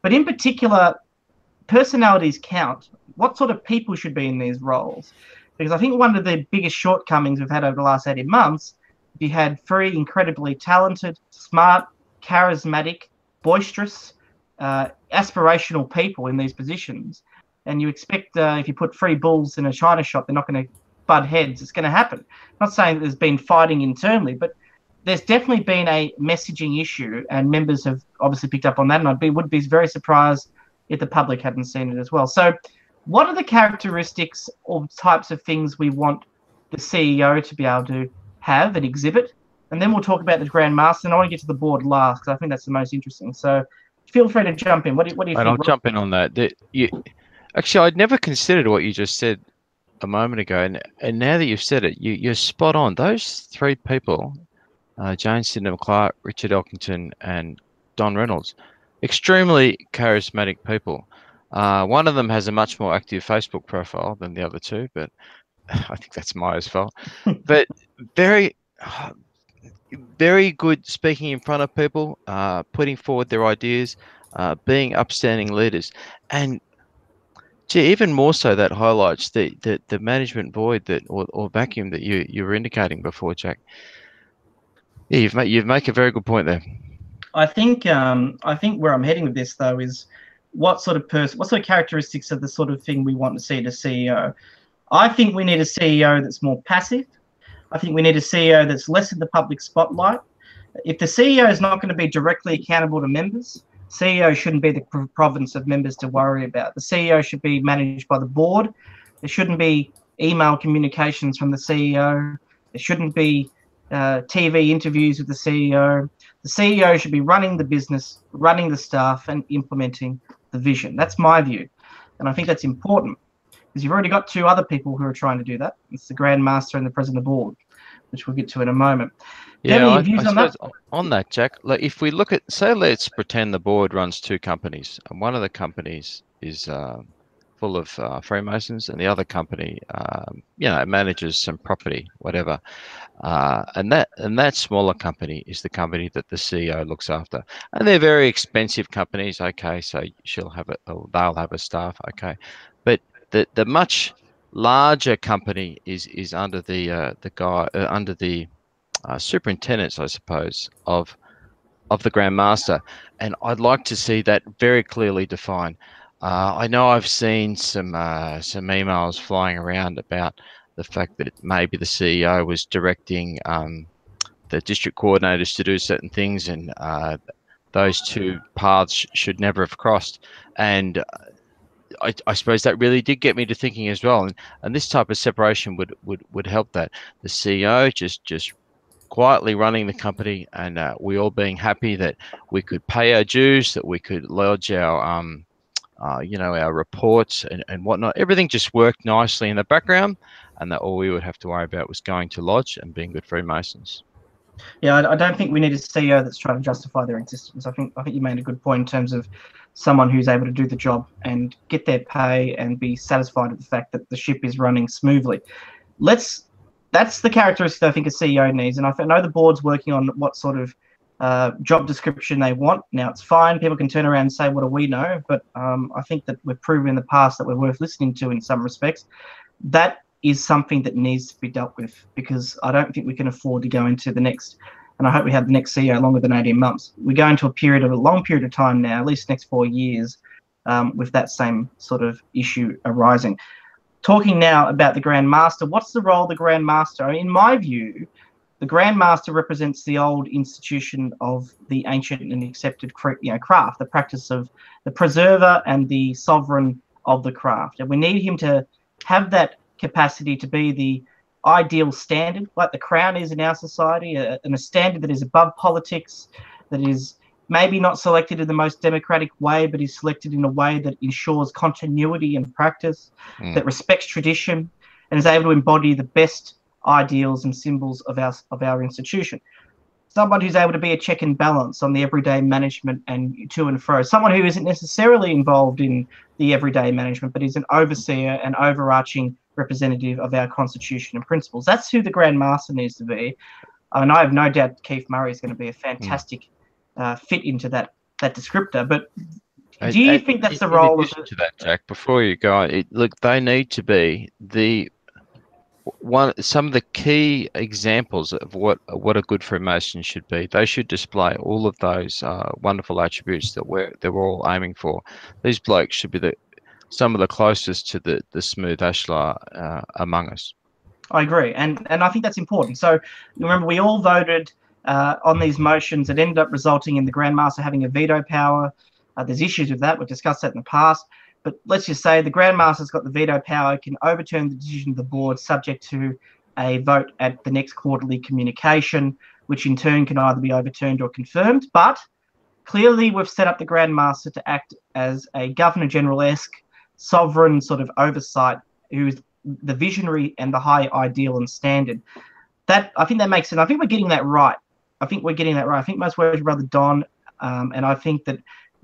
but in particular, personalities count. What sort of people should be in these roles? Because I think one of the biggest shortcomings we've had over the last 18 months, you had 3 incredibly talented, smart, charismatic, boisterous, aspirational people in these positions, and you expect if you put 3 bulls in a china shop, they're not going to butt heads. It's going to happen. I'm not saying that there's been fighting internally, but there's definitely been a messaging issue, and members have obviously picked up on that, and would be very surprised if the public hadn't seen it as well. So what are the characteristics or types of things we want the CEO to be able to have and exhibit? And then we'll talk about the Grand Master, and I want to get to the board last because I think that's the most interesting. So feel free to jump in. What do you think?
I'll jump in on that. Actually, I'd never considered what you just said a moment ago, and now that you've said it, you're spot on. Those 3 people, Jane Sydenham-Clark, Richard Elkington, and Don Reynolds, extremely charismatic people. One of them has a much more active Facebook profile than the other 2, but I think that's Maya's fault. But very, very good speaking in front of people, putting forward their ideas, being upstanding leaders. And gee, even more so, that highlights the management void or vacuum that you were indicating before, Jack. Yeah, you've made a very good point there.
I think where I'm heading with this though is what sort of characteristics are the sort of thing we want to see in a CEO. I think we need a CEO that's more passive. I think we need a CEO that's less in the public spotlight. If the CEO is not going to be directly accountable to members, CEO shouldn't be the province of members to worry about. The CEO should be managed by the board. There shouldn't be email communications from the CEO. There shouldn't be TV interviews with the CEO. The CEO should be running the business, running the staff, and implementing the vision. That's my view. And I think that's important because you've already got 2 other people who are trying to do that. It's the Grand Master and the President of the Board, which we'll get to in a moment.
Yeah, I suppose on that, Jack, like if we look at, say, let's pretend the board runs 2 companies, and one of the companies is full of Freemasons, and the other company, manages some property, whatever. And that smaller company is the company that the CEO looks after, and they're very expensive companies. Okay, so they'll have a staff. Okay, but the much larger company is under the superintendents, I suppose, of the Grand Master, and I'd like to see that very clearly defined. I know I've seen some emails flying around about the fact that maybe the CEO was directing the district coordinators to do certain things, and those 2 paths should never have crossed. And I suppose that really did get me to thinking as well. And this type of separation would help that. The CEO just quietly running the company, and we all being happy that we could pay our dues, that we could lodge our our reports and whatnot. Everything just worked nicely in the background, and that all we would have to worry about was going to lodge and being good Freemasons.
Yeah, I don't think we need a CEO that's trying to justify their existence. I think you made a good point in terms of someone who's able to do the job and get their pay and be satisfied with the fact that the ship is running smoothly. That's the characteristic I think a CEO needs. And I know the board's working on what sort of job description they want. Now, it's fine. People can turn around and say, what do we know? But I think that we've proven in the past that we're worth listening to in some respects. That is something that needs to be dealt with, because I don't think we can afford to go into the next, and I hope we have the next CEO longer than 18 months. We go into a long period of time now, at least next 4 years, with that same sort of issue arising. Talking now about the Grand Master, what's the role of the Grand Master? In my view, the Grand Master represents the old institution of the ancient and accepted craft, the practice of the preserver and the sovereign of the craft. And we need him to have that capacity to be the ideal standard, like the Crown is in our society, and a standard that is above politics, that is maybe not selected in the most democratic way, but is selected in a way that ensures continuity and practice, that respects tradition, and is able to embody the best ideals and symbols of our institution. Someone who's able to be a check and balance on the everyday management and to and fro. Someone who isn't necessarily involved in the everyday management, but is an overseer and overarching representative of our constitution and principles. That's who the Grand Master needs to be. And I have no doubt Keith Murray is going to be a fantastic fit into that descriptor. But do you think that's the role of
to that, Jack? Before you go, look, they need to be some of the key examples of what a good Freemason should be. They should display all of those wonderful attributes that we're all aiming for. These blokes should be some of the closest to the smooth ashlar among us.
I agree, and I think that's important. So remember, we all voted on these motions that ended up resulting in the Grand Master having a veto power. There's issues with that. We've discussed that in the past. But let's just say the Grand Master's got the veto power, can overturn the decision of the board subject to a vote at the next quarterly communication, which in turn can either be overturned or confirmed. But clearly we've set up the Grand Master to act as a Governor-General-esque sovereign sort of oversight, who's the visionary and the high ideal and standard. I think that makes sense. I think we're getting that right. I think most Worship Brother Don, and I think that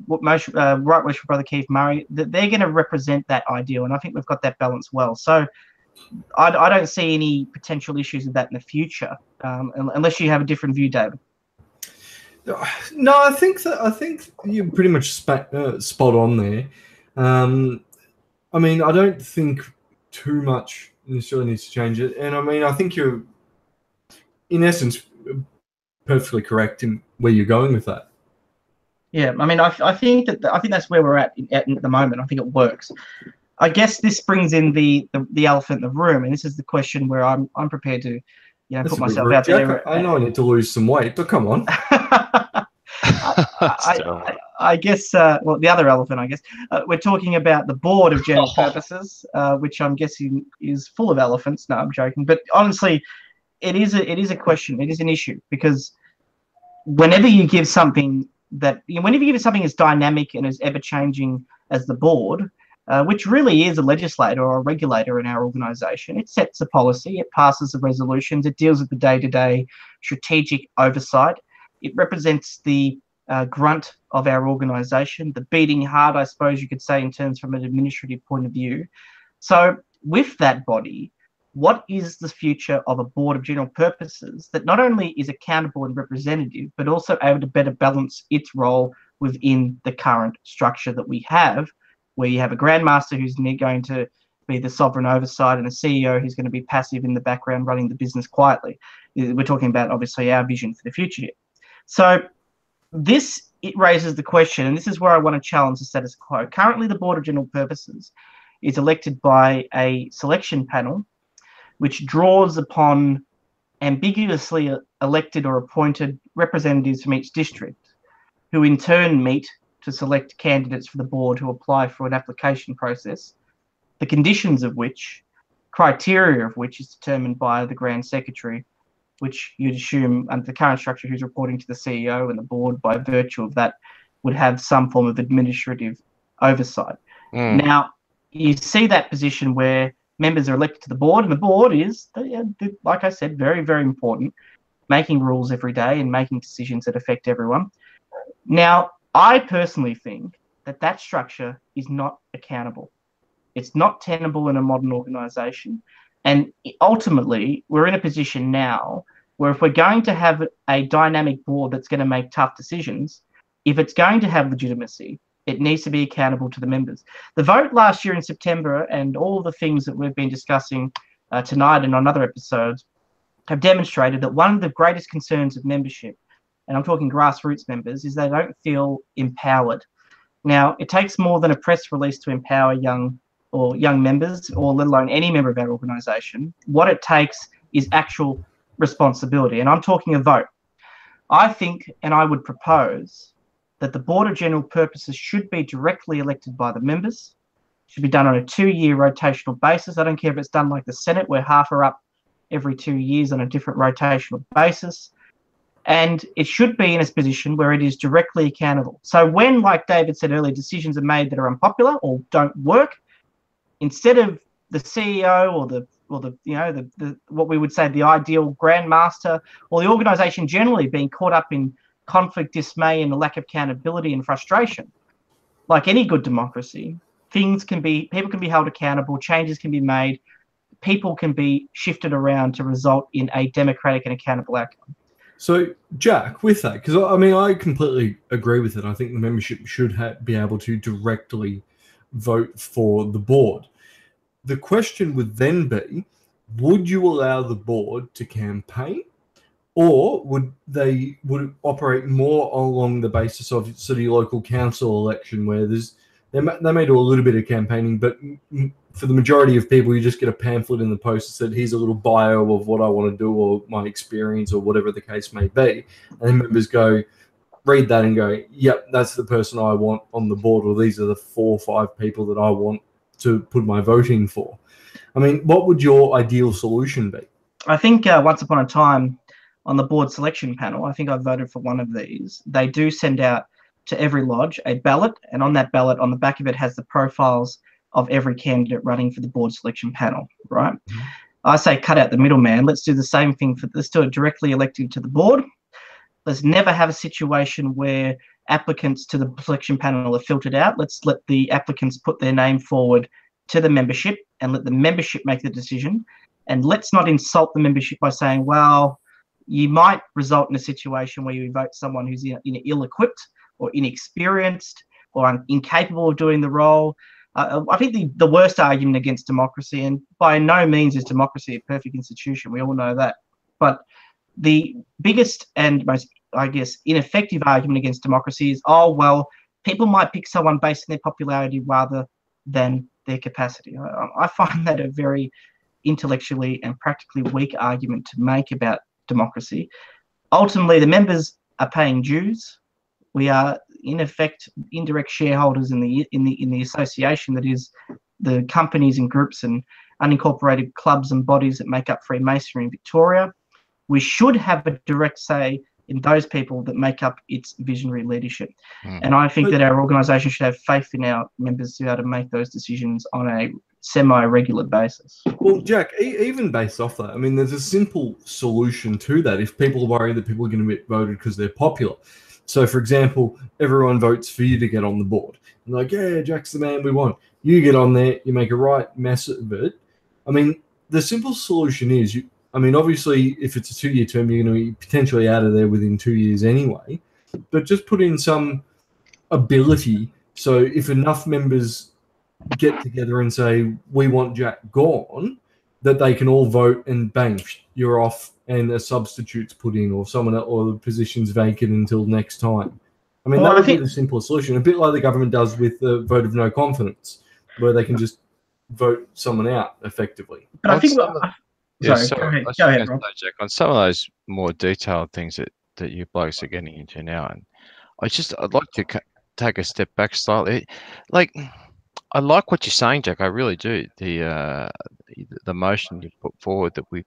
most Right Worship Brother Keith Murray, that they're going to represent that ideal, and I think we've got that balance well. So I don't see any potential issues with that in the future, unless you have a different view, David.
No, I think you're pretty much spot on there. I mean, I don't think too much necessarily needs to change it, and I mean, I think you're, in essence, perfectly correct in where you're going with that.
Yeah, I mean, I think that's where we're at the moment. I think it works. I guess this brings in the elephant in the room, and this is the question where I'm prepared to, put myself out there.
I know I need to lose some weight, but come on.
I guess, well, the other elephant, I guess, we're talking about the Board of General Purposes, which I'm guessing is full of elephants. No, I'm joking. But honestly, it is a question. It is an issue, because whenever you give something as dynamic and as ever-changing as the board, which really is a legislator or a regulator in our organisation, it sets the policy, it passes the resolutions, it deals with the day-to-day strategic oversight, it represents the grunt of our organisation, the beating heart, I suppose you could say, in terms from an administrative point of view. So with that body, what is the future of a Board of General Purposes that not only is accountable and representative, but also able to better balance its role within the current structure that we have, where you have a Grand Master who's going to be the sovereign oversight and a CEO who's going to be passive in the background running the business quietly. We're talking about, obviously, our vision for the future here. So it raises the question, and this is where I want to challenge the status quo. Currently, the Board of General Purposes is elected by a selection panel which draws upon ambiguously elected or appointed representatives from each district, who in turn meet to select candidates for the board who apply for an application process, the conditions of which, criteria of which, is determined by the Grand Secretary, which you'd assume under the current structure who's reporting to the CEO, and the board, by virtue of that, would have some form of administrative oversight. Now, you see that position where members are elected to the board, and the board is, like I said, very, very important, making rules every day and making decisions that affect everyone. Now, I personally think that structure is not accountable. It's not tenable in a modern organisation. And ultimately, we're in a position now where if we're going to have a dynamic board that's going to make tough decisions, if it's going to have legitimacy, it needs to be accountable to the members. The vote last year in September and all the things that we've been discussing tonight and on other episodes have demonstrated that one of the greatest concerns of membership, and I'm talking grassroots members, is they don't feel empowered. Now, it takes more than a press release to empower young members, or let alone any member of our organisation. What it takes is actual responsibility, and I'm talking a vote. I think, and I would propose, that the Board of General Purposes should be directly elected by the members, should be done on a 2-year rotational basis. I don't care if it's done like the Senate, where half are up every 2 years on a different rotational basis. And it should be in a position where it is directly accountable. So when, like David said earlier, decisions are made that are unpopular or don't work, instead of the CEO or the what we would say the ideal grandmaster or the organization generally being caught up in conflict, dismay, and a lack of accountability and frustration, like any good democracy, people can be held accountable, changes can be made, people can be shifted around to result in a democratic and accountable outcome.
So, Jack, with that, because I completely agree with it. I think the membership should be able to directly vote for the board. The question would then be, would you allow the board to campaign, or would it operate more along the basis of city local council election, where they may do a little bit of campaigning, but for the majority of people, you just get a pamphlet in the post that said, here's a little bio of what I want to do or my experience or whatever the case may be. And then members read that and go, yep, that's the person I want on the board, or these are the 4 or 5 people that I want to put my voting for. I mean, what would your ideal solution be?
I think once upon a time on the board selection panel, I think I voted for one of these. They do send out to every lodge a ballot, and on that ballot, on the back of it, has the profiles of every candidate running for the board selection panel, right? Mm-hmm. I say cut out the middleman. Let's do the same thing. Let's do it directly elected to the board. Let's never have a situation where applicants to the selection panel are filtered out. Let's let the applicants put their name forward to the membership and let the membership make the decision. And let's not insult the membership by saying, well, you might result in a situation where you vote someone who's ill-equipped or inexperienced or incapable of doing the role. I think the worst argument against democracy, and by no means is democracy a perfect institution, we all know that, but the biggest and most, I guess, ineffective argument against democracy is, oh, well, people might pick someone based on their popularity rather than their capacity. I find that a very intellectually and practically weak argument to make about democracy. Ultimately, the members are paying dues. We are, in effect, indirect shareholders in the association that is the companies and groups and unincorporated clubs and bodies that make up Freemasonry in Victoria. We should have a direct say in those people that make up its visionary leadership. And I think that our organisation should have faith in our members to be able to make those decisions on a semi-regular basis.
Well, Jack, even based off that, I mean, there's a simple solution to that if people worry that people are going to get voted because they're popular. So, for example, everyone votes for you to get on the board. And like, yeah, Jack's the man we want. You get on there, you make a right mess of it. I mean, the simple solution is, obviously, if it's a 2-year term, you're going to be potentially out of there within 2 years anyway. But just put in some ability. So if enough members get together and say, we want Jack gone, that they can all vote and bang, you're off, and a substitute's put in, or someone, or the position's vacant until next time. I mean, that would be the simplest solution, a bit like the government does with the vote of no confidence, where they can just vote someone out effectively.
But I think...
go ahead, Jack, on some of those more detailed things that you blokes are getting into now, and I'd like to take a step back slightly. Like, I like what you're saying, Jack. I really do. The motion you put forward that we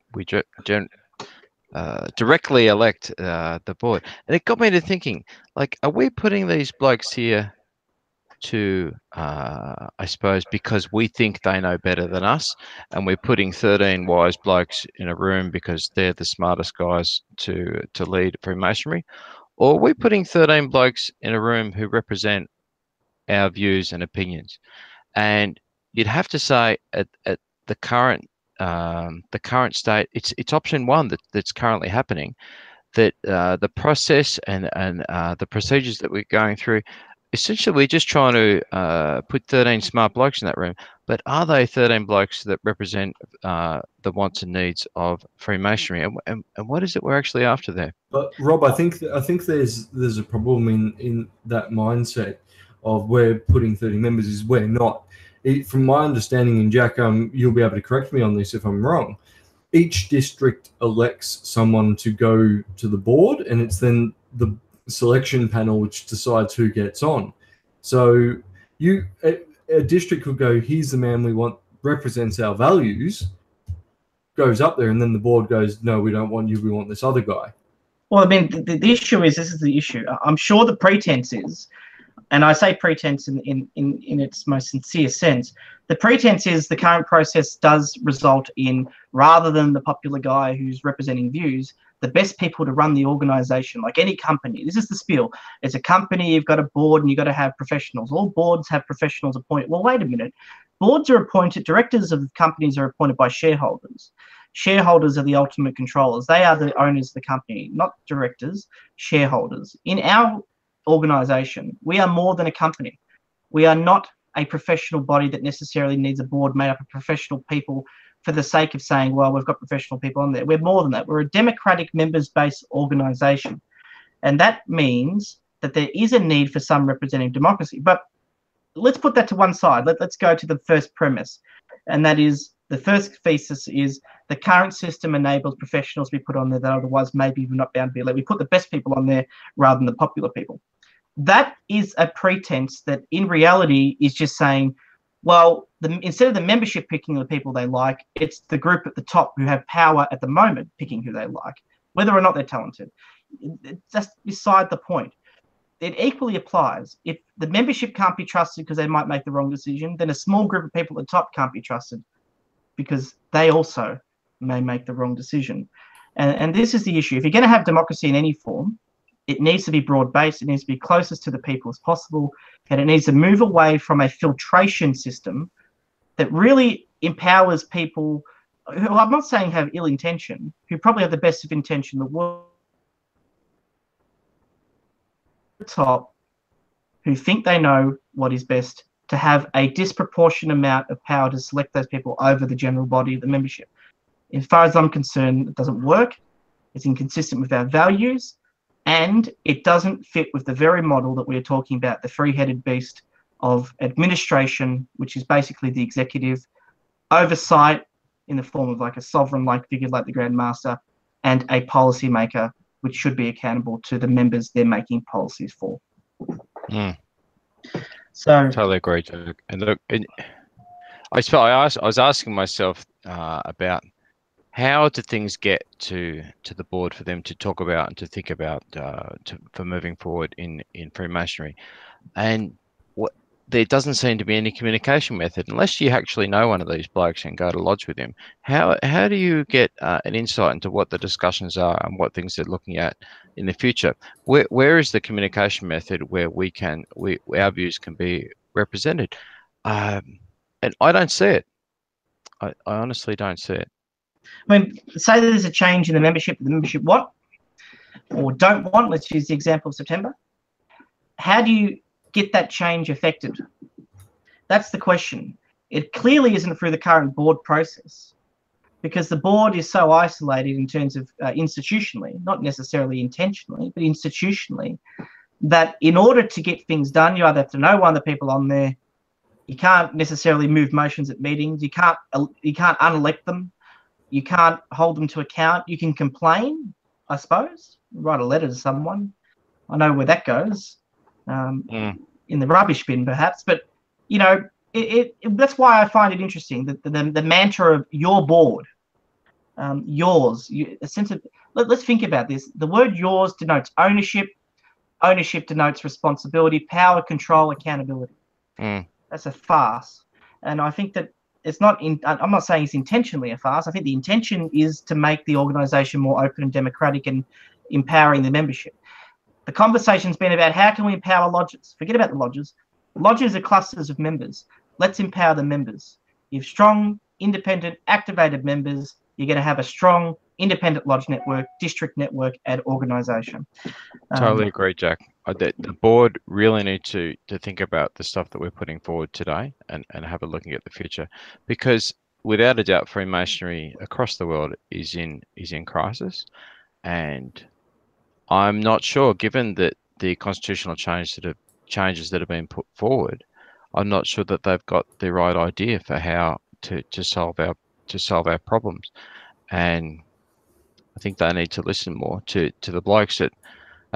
directly elect the board, and it got me to thinking, like, are we putting these blokes here to, I suppose, because we think they know better than us, and we're putting 13 wise blokes in a room because they're the smartest guys to lead Freemasonry? Or are we putting 13 blokes in a room who represent our views and opinions? And you'd have to say at the current state, it's option one that's currently happening, that the process and the procedures that we're going through, essentially we're just trying to put 13 smart blokes in that room. But are they 13 blokes that represent the wants and needs of Freemasonry? And what is it we're actually after there?
But Rob, I think there's a problem in that mindset of we're putting 30 members is we're not. From my understanding, and Jack, you'll be able to correct me on this if I'm wrong, each district elects someone to go to the board, and it's then the selection panel which decides who gets on. So a district could go, here's the man we want, represents our values, goes up there, and then the board goes, no, we don't want you, we want this other guy.
Well, I mean, the issue is, this is the issue. I'm sure the pretense is, and I say pretense in its most sincere sense, the pretense is the current process does result in, rather than the popular guy who's representing views, the best people to run the organization, like any company. This is the spiel. It's a company, you've got a board, and you've got to have professionals. All boards have professionals appointed. Well, wait a minute. Boards are appointed, directors of companies are appointed by shareholders. Shareholders are the ultimate controllers. They are the owners of the company, not directors, shareholders. In our organization, we are more than a company. We are not a professional body that necessarily needs a board made up of professional people for the sake of saying, well, we've got professional people on there. We're more than that. We're a democratic members-based organization. And that means that there is a need for some representative democracy. But let's put that to one side. Let's go to the first premise. And that is, the first thesis is the current system enables professionals to be put on there that otherwise maybe even not bound to be elected. We put the best people on there rather than the popular people. That is a pretense that in reality is just saying, well, instead of the membership picking the people they like, it's the group at the top who have power at the moment picking who they like, whether or not they're talented. It's just beside the point. It equally applies. If the membership can't be trusted because they might make the wrong decision, then a small group of people at the top can't be trusted because they also may make the wrong decision. And this is the issue. If you're going to have democracy in any form, it needs to be broad-based, it needs to be closest to the people as possible, and it needs to move away from a filtration system that really empowers people who, I'm not saying have ill intention, who probably have the best of intention in the world, top, who think they know what is best, to have a disproportionate amount of power to select those people over the general body of the membership. As far as I'm concerned, it doesn't work. It's inconsistent with our values, and it doesn't fit with the very model that we are talking about, the three-headed beast of administration, which is basically the executive, oversight in the form of like a sovereign-like figure like the Grand Master, and a policymaker, which should be accountable to the members they're making policies for. So
Totally agree, Jack. And look, I was asking myself about how do things get to the board for them to talk about and to think about for moving forward in Freemasonry, and there doesn't seem to be any communication method unless you actually know one of these blokes and go to lodge with him. How do you get an insight into what the discussions are and what things they're looking at in the future? Where is the communication method where our views can be represented? And I don't see it. I honestly don't see it.
I mean, say there's a change in the membership want or don't want. Let's use the example of September. How do you get that change effected? That's the question. It clearly isn't through the current board process, because the board is so isolated in terms of institutionally, not necessarily intentionally, but institutionally, that in order to get things done, you either have to know one of the people on there. You can't necessarily move motions at meetings. You can't unelect them. You can't hold them to account. You can complain, I suppose, write a letter to someone. I know where that goes, in the rubbish bin perhaps. But, you know, that's why I find it interesting that the mantra of your board, yours, a sense of, let's think about this. The word yours denotes ownership. Ownership denotes responsibility, power, control, accountability. That's a farce. And I think that it's not I'm not saying it's intentionally a farce. I think the intention is to make the organization more open and democratic and empowering the membership. The conversation's been about how can we empower lodges? Forget about the lodges. Lodges are clusters of members. Let's empower the members. You have strong, independent, activated members. You're going to have a strong, independent lodge network, district network, and organization.
Totally agree, Jack. The board really need to think about the stuff that we're putting forward today and have a looking at the future, because without a doubt, Freemasonry across the world is in crisis, and I'm not sure, given that the constitutional changes that have been put forward, I'm not sure that they've got the right idea for how to solve our problems, and I think they need to listen more to the blokes at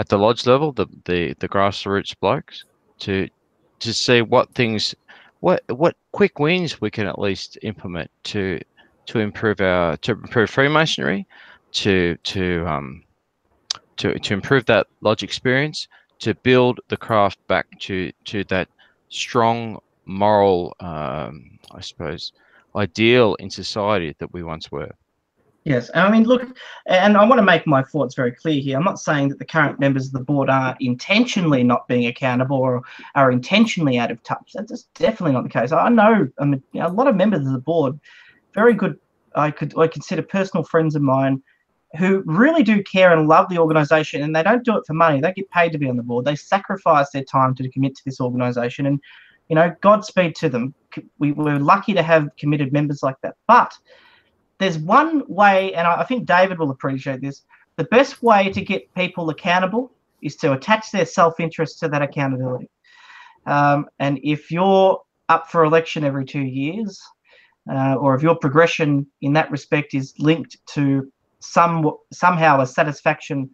the lodge level, the grassroots blokes, to see what quick wins we can at least implement to improve Freemasonry, to to improve that lodge experience, to build the craft back to that strong moral, I suppose, ideal in society that we once were.
Yes, and I mean, look, and I want to make my thoughts very clear here. I'm not saying that the current members of the board are intentionally not being accountable or are intentionally out of touch. That's definitely not the case. I know, I mean, a lot of members of the board, very good, I consider personal friends of mine, who really do care and love the organisation, and they don't do it for money. They get paid to be on the board. They sacrifice their time to commit to this organisation, and, you know, Godspeed to them. We're lucky to have committed members like that. But there's one way, and I think David will appreciate this, the best way to get people accountable is to attach their self-interest to that accountability. And if you're up for election every 2 years, or if your progression in that respect is linked to somehow a satisfaction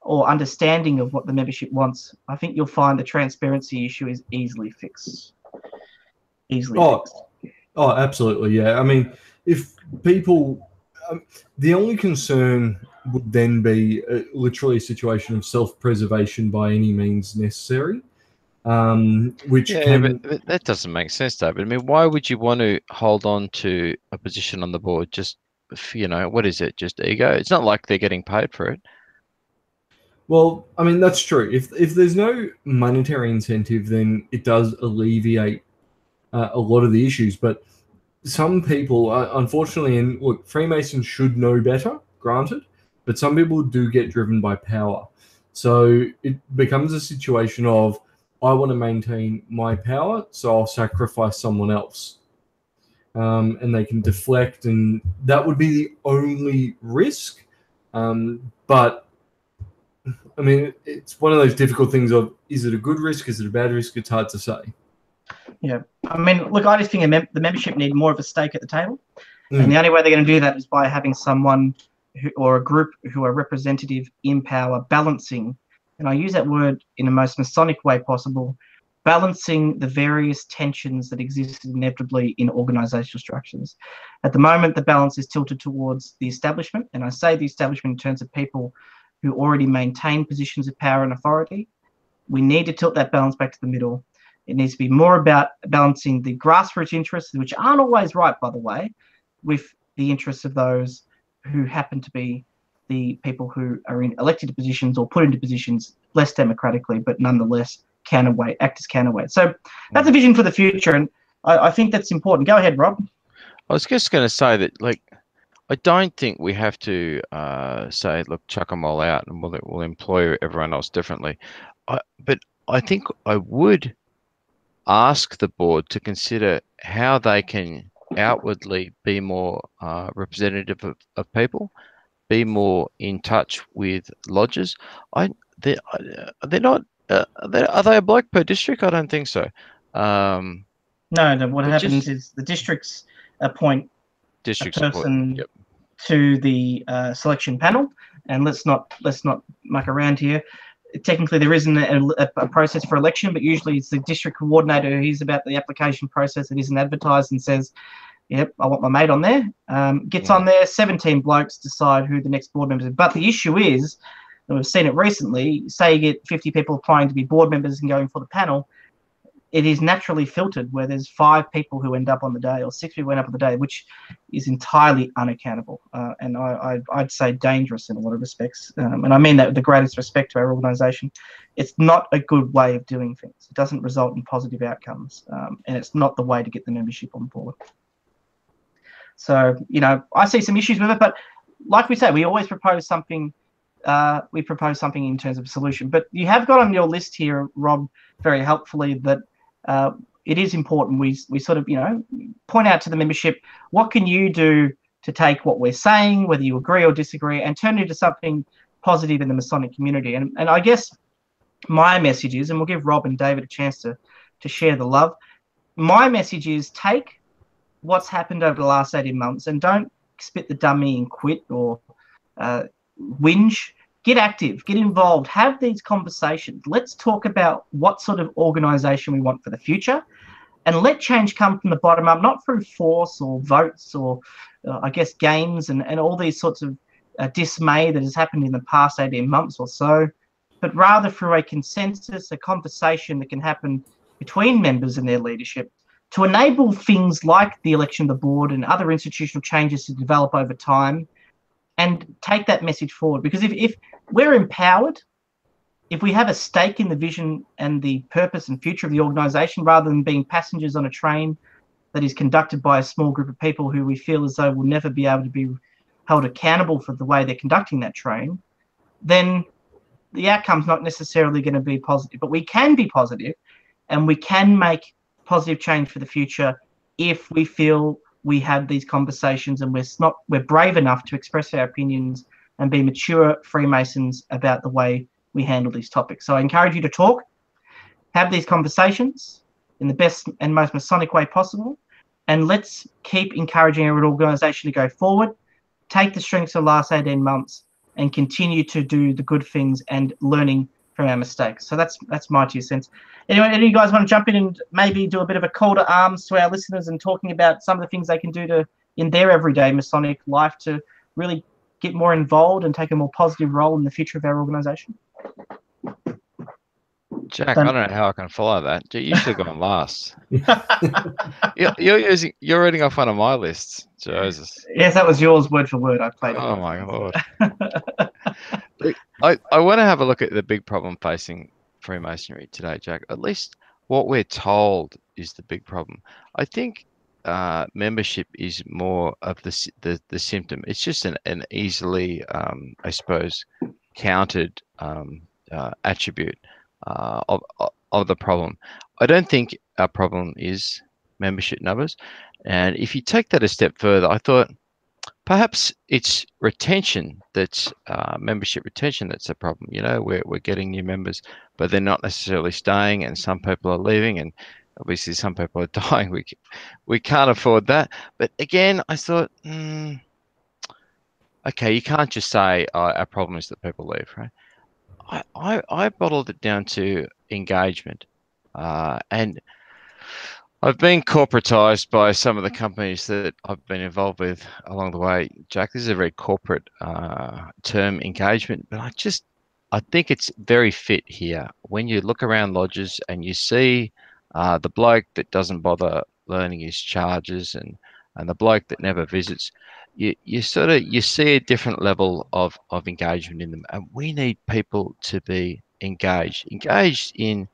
or understanding of what the membership wants, I think you'll find the transparency issue is easily fixed. Fixed.
Oh, absolutely, yeah. I mean, if people, the only concern would then be literally a situation of self-preservation by any means necessary, which
but that doesn't make sense, David. I mean, why would you want to hold on to a position on the board just, you know, what is it, just ego? It's not like they're getting paid for it.
Well, I mean, that's true. If there's no monetary incentive, then it does alleviate a lot of the issues. But some people, unfortunately, and look, Freemasons should know better, granted, but some people do get driven by power. So it becomes a situation of, I want to maintain my power, so I'll sacrifice someone else. And they can deflect, and that would be the only risk. But, I mean, it's one of those difficult things of, is it a good risk? Is it a bad risk? It's hard to say.
Yeah, I mean, look, I just think the membership need more of a stake at the table, and the only way they're going to do that is by having someone or a group who are representative in power, balancing, and I use that word in the most Masonic way possible, balancing the various tensions that exist inevitably in organisational structures. At the moment, the balance is tilted towards the establishment, and I say the establishment in terms of people who already maintain positions of power and authority. We need to tilt that balance back to the middle. It needs to be more about balancing the grassroots interests, which aren't always right, by the way, with the interests of those who happen to be the people who are in elected positions or put into positions less democratically, but nonetheless act as counterweight. So that's a vision for the future, and I think that's important. Go ahead, Rob.
I was just going to say that, like, I don't think we have to say, look, chuck them all out and we'll employ everyone else differently. But I think I would ask the board to consider how they can outwardly be more representative of people, be more in touch with lodges. They're not. Are they a bloke per district? I don't think so.
No, what happens is the districts appoint a person to the selection panel, and let's not muck around here. Technically, there isn't a process for election, but usually it's the district coordinator who hears about the application process that isn't advertised and says, yep, I want my mate on there. Gets on there, 17 blokes decide who the next board members are. But the issue is, and we've seen it recently, say you get 50 people applying to be board members and going for the panel, it is naturally filtered where there's 5 people who end up on the day or 6 people end up on the day, which is entirely unaccountable. And I'd say dangerous in a lot of respects. And I mean that with the greatest respect to our organisation. It's not a good way of doing things. It doesn't result in positive outcomes. And it's not the way to get the membership on board. So, you know, I see some issues with it, but like we say, we always propose something. We propose something in terms of solution. But you have got on your list here, Rob, very helpfully, that it is important we sort of, you know, point out to the membership, what can you do to take what we're saying, whether you agree or disagree, and turn it into something positive in the Masonic community. And I guess my message is, and we'll give Rob and David a chance to share the love, my message is take what's happened over the last 18 months and don't spit the dummy and quit or whinge. Get active, get involved, have these conversations. Let's talk about what sort of organisation we want for the future, and let change come from the bottom up, not through force or votes or, I guess, games and all these sorts of dismay that has happened in the past 18 months or so, but rather through a consensus, a conversation that can happen between members and their leadership to enable things like the election of the board and other institutional changes to develop over time and take that message forward. Because if we're empowered, if we have a stake in the vision and the purpose and future of the organisation, rather than being passengers on a train that is conducted by a small group of people who we feel as though will never be able to be held accountable for the way they're conducting that train, then the outcome's not necessarily going to be positive. But we can be positive, and we can make positive change for the future if we feel we have these conversations and we're brave enough to express our opinions and be mature Freemasons about the way we handle these topics. So I encourage you to talk, have these conversations in the best and most Masonic way possible, and let's keep encouraging our organisation to go forward, take the strengths of the last 18 months and continue to do the good things and learning from our mistakes. So that's my 2 cents. Anyway, any of you guys want to jump in and maybe do a bit of a call to arms to our listeners and talking about some of the things they can do in their everyday Masonic life to really get more involved and take a more positive role in the future of our organisation?
Jack, I don't know how I can follow that. You should have gone last. You're reading off one of my lists, Jesus.
Yes, that was yours word for word. I played it.
Oh my Lord. I want to have a look at the big problem facing Freemasonry today, Jack. At least what we're told is the big problem. I think membership is more of the symptom. It's just an easily, I suppose, counted attribute of the problem. I don't think our problem is membership numbers. And if you take that a step further, I thought perhaps it's retention that's membership retention that's a problem. You know, we're getting new members, but they're not necessarily staying, and some people are leaving, and obviously some people are dying. We can't afford that. But again, I thought, okay, you can't just say our problem is that people leave, right? I bottled it down to engagement, and I've been corporatized by some of the companies that I've been involved with along the way. Jack, this is a very corporate term, engagement, but I think it's very fit here. When you look around lodges and you see the bloke that doesn't bother learning his charges and the bloke that never visits, you see a different level of engagement in them. And we need people to be engaged in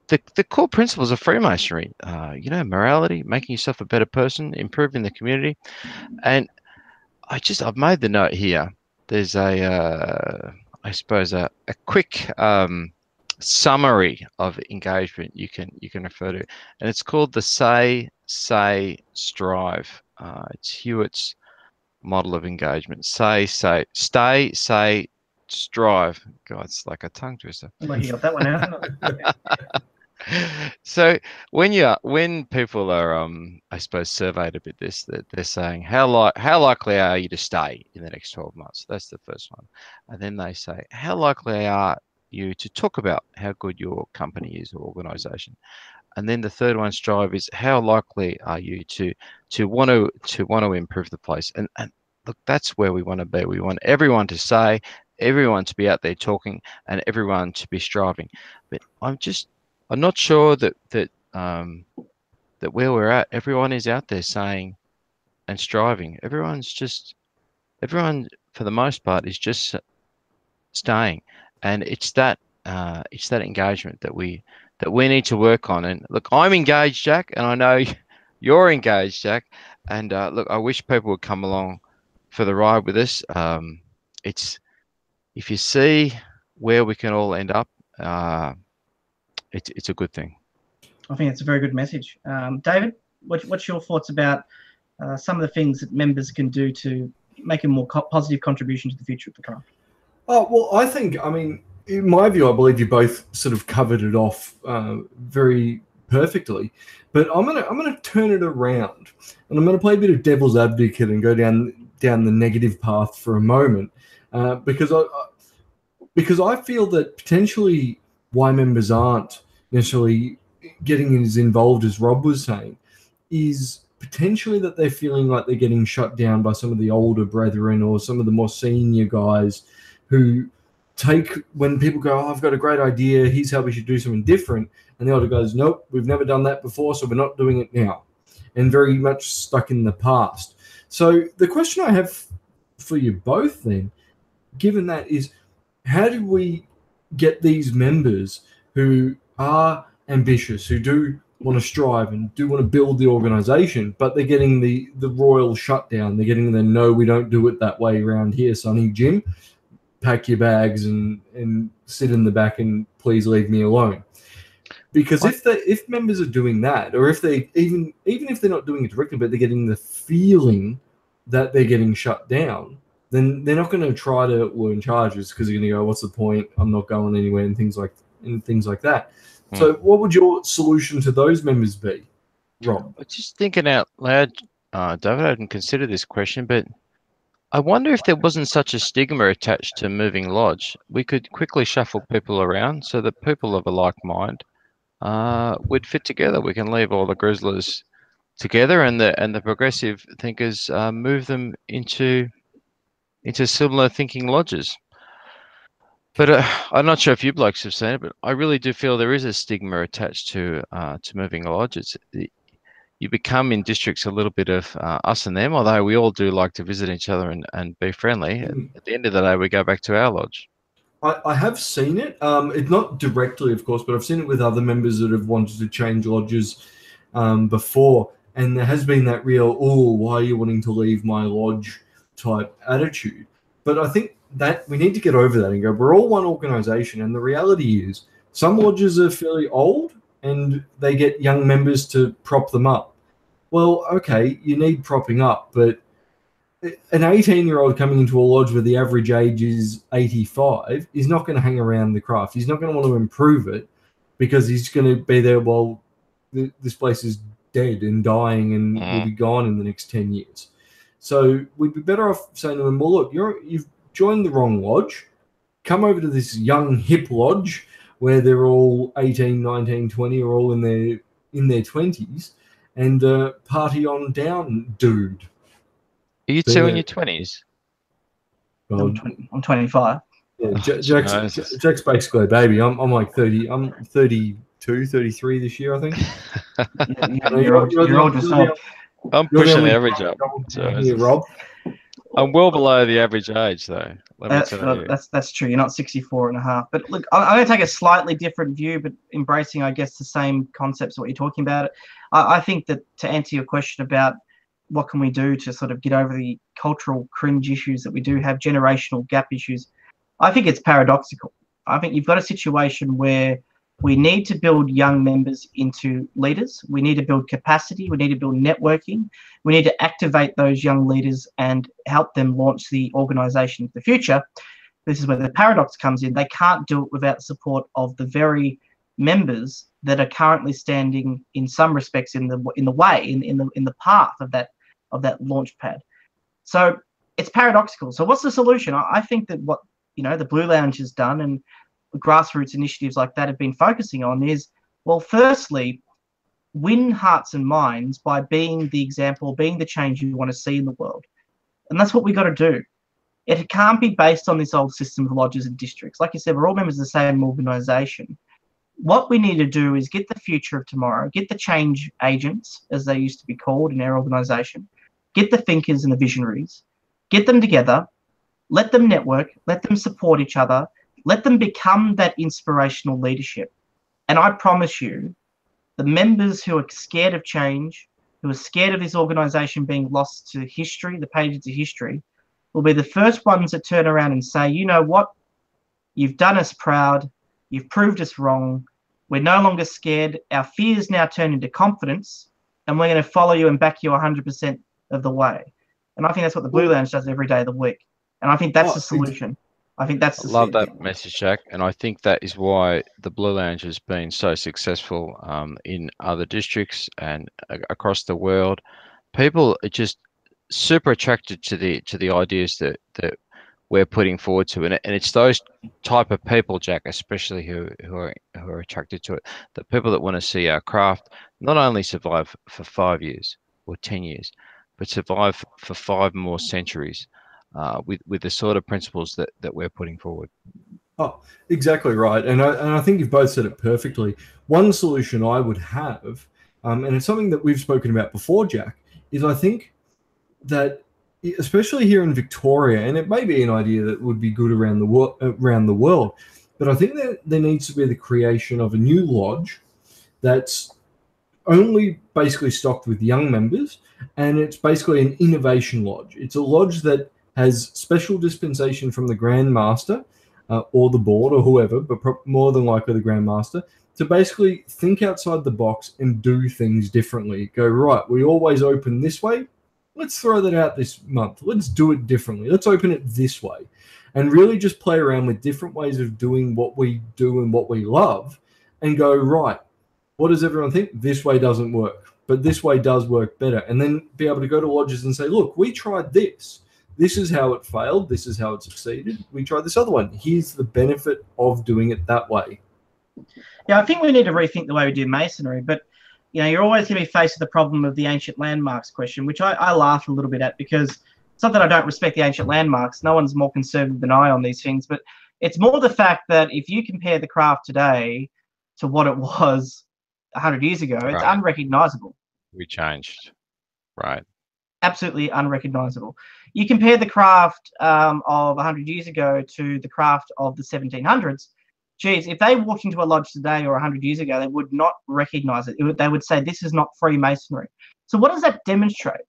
the core principles of Freemasonry, morality, making yourself a better person, improving the community. And I've made the note here. There's I suppose a quick summary of engagement you can refer to, and it's called the say, strive. It's Hewitt's model of engagement. Say, stay, say, strive. God, it's like a tongue twister.
Well, you got that one out.
So when people are I suppose surveyed about this, that they're saying how likely are you to stay in the next 12 months? That's the first one. And then they say, how likely are you to talk about how good your company is or organization? And then the third one, strive, is how likely are you to want to improve the place? And look, that's where we want to be. We want everyone to say, everyone to be out there talking, and everyone to be striving. But I'm not sure that where we're at, everyone is out there saying and striving. Everyone for the most part is just staying, and it's that engagement that we need to work on. And look, I'm engaged, Jack, and I know you're engaged, Jack. And look, I wish people would come along for the ride with us. If you see where we can all end up, it's a good thing.
I think it's a very good message. David, what's your thoughts about some of the things that members can do to make a more positive contribution to the future of the craft?
Oh, well, in my view, I believe you both sort of covered it off very perfectly. But I'm gonna turn it around, and I'm gonna play a bit of devil's advocate and go down the negative path for a moment, because I feel that potentially why members aren't necessarily getting as involved as Rob was saying is potentially that they're feeling like they're getting shut down by some of the older brethren or some of the more senior guys who take, when people go, oh, I've got a great idea, here's how we should do something different. And the older guys, nope, we've never done that before, so we're not doing it now. And very much stuck in the past. So the question I have for you both then, given that, is how do we get these members who are ambitious, who do want to strive and do want to build the organization, but they're getting the royal shutdown. They're getting the, no, we don't do it that way around here, Sonny. Jim, pack your bags and sit in the back and please leave me alone. Because if members are doing that, or if they even if they're not doing it directly, but they're getting the feeling that they're getting shut down, then they're not going to try to learn charges because they're going to go, what's the point? I'm not going anywhere, and things like that. So what would your solution to those members be, Rob?
Just thinking out loud, David, I hadn't considered this question, but I wonder if there wasn't such a stigma attached to moving lodge. We could quickly shuffle people around so that people of a like mind would fit together. We can leave all the grizzlers together, and the progressive thinkers move them into similar thinking lodges. But I'm not sure if you blokes have seen it, but I really do feel there is a stigma attached to moving a lodge. You become in districts a little bit of us and them, although we all do like to visit each other and be friendly. At the end of the day, we go back to our lodge.
I have seen it. It's not directly, of course, but I've seen it with other members that have wanted to change lodges before. And there has been that real, oh, why are you wanting to leave my lodge type attitude. But I think that we need to get over that and go, we're all one organization. And the reality is some lodges are fairly old and they get young members to prop them up. Well, okay, you need propping up, but an 18-year-old coming into a lodge where the average age is 85 is not going to hang around the craft. He's not going to want to improve it because he's going to be there while this place is dead and dying and will be gone in the next 10 years. So we'd be better off saying to him, well, look, you've joined the wrong lodge. Come over to this young, hip lodge where they're all 18, 19, 20, or all in their 20s and party on down, dude.
Are you two in your 20s?
I'm 25.
Yeah, Jack's basically a baby. I'm like 30. I'm 32, 33 this year, I think.
You're old yourself.
I'm pushing the average up. So
Rob.
I'm well below the average age, though.
That's true. You're not 64 and a half. But look, I'm going to take a slightly different view, but embracing, I guess, the same concepts of what you're talking about. I think that to answer your question about what can we do to sort of get over the cultural cringe issues that we do have, generational gap issues, I think it's paradoxical. I think you've got a situation where we need to build young members into leaders. We need to build capacity. We need to build networking. We need to activate those young leaders and help them launch the organization of the future. This is where the paradox comes in. They can't do it without the support of the very members that are currently standing in some respects in the way, in the path of that launch pad. So it's paradoxical. So what's the solution? I think that what the Blue Lounge has done and grassroots initiatives like that have been focusing on is, well, firstly, win hearts and minds by being the example, being the change you want to see in the world. And that's what we got to do. It can't be based on this old system of lodges and districts. Like you said, we're all members of the same organization. What we need to do is get the future of tomorrow, get the change agents, as they used to be called in our organization, get the thinkers and the visionaries, get them together, let them network, let them support each other, let them become that inspirational leadership. And I promise you, the members who are scared of change, who are scared of this organization being lost to history, the pages of history, will be the first ones that turn around and say, you know what? You've done us proud. You've proved us wrong. We're no longer scared. Our fears now turn into confidence, and we're going to follow you and back you 100% of the way. And I think that's what the Blue Lounge does every day of the week. And I think that's the solution. I think that's the
love that message, Jack, and I think that is why the Blue Lounge has been so successful in other districts and across the world. People are just super attracted to the ideas that we're putting forward to, and it's those type of people, Jack, especially who are attracted to it. The people that want to see our craft not only survive for 5 years, or 10 years, but survive for 5 more centuries with the sort of principles that we're putting forward.
Oh, exactly right. And I think you've both said it perfectly. One solution I would have, and it's something that we've spoken about before, Jack, is I think that, especially here in Victoria, and it may be an idea that would be good around the world, but I think that there needs to be the creation of a new lodge that's only basically stocked with young members, and it's basically an innovation lodge. It's a lodge that has special dispensation from the Grand Master or the board or whoever, but more than likely the Grand Master, to basically think outside the box and do things differently. Go, right, we always open this way. Let's throw that out this month. Let's do it differently. Let's open it this way. And really just play around with different ways of doing what we do and what we love, and go, right, what does everyone think? This way doesn't work, but this way does work better. And then be able to go to lodges and say, look, we tried this. This is how it failed. This is how it succeeded. We tried this other one. Here's the benefit of doing it that way.
Yeah, I think we need to rethink the way we do masonry, but you're always going to be faced with the problem of the ancient landmarks question, which I laugh a little bit at, because it's not that I don't respect the ancient landmarks. No one's more conservative than I on these things, but it's more the fact that if you compare the craft today to what it was 100 years ago, it's unrecognizable.
We changed, right?
Absolutely unrecognizable. You compare the craft of 100 years ago to the craft of the 1700s. Geez, if they walked into a lodge today or 100 years ago, they would not recognize it. They would say, this is not Freemasonry. So what does that demonstrate?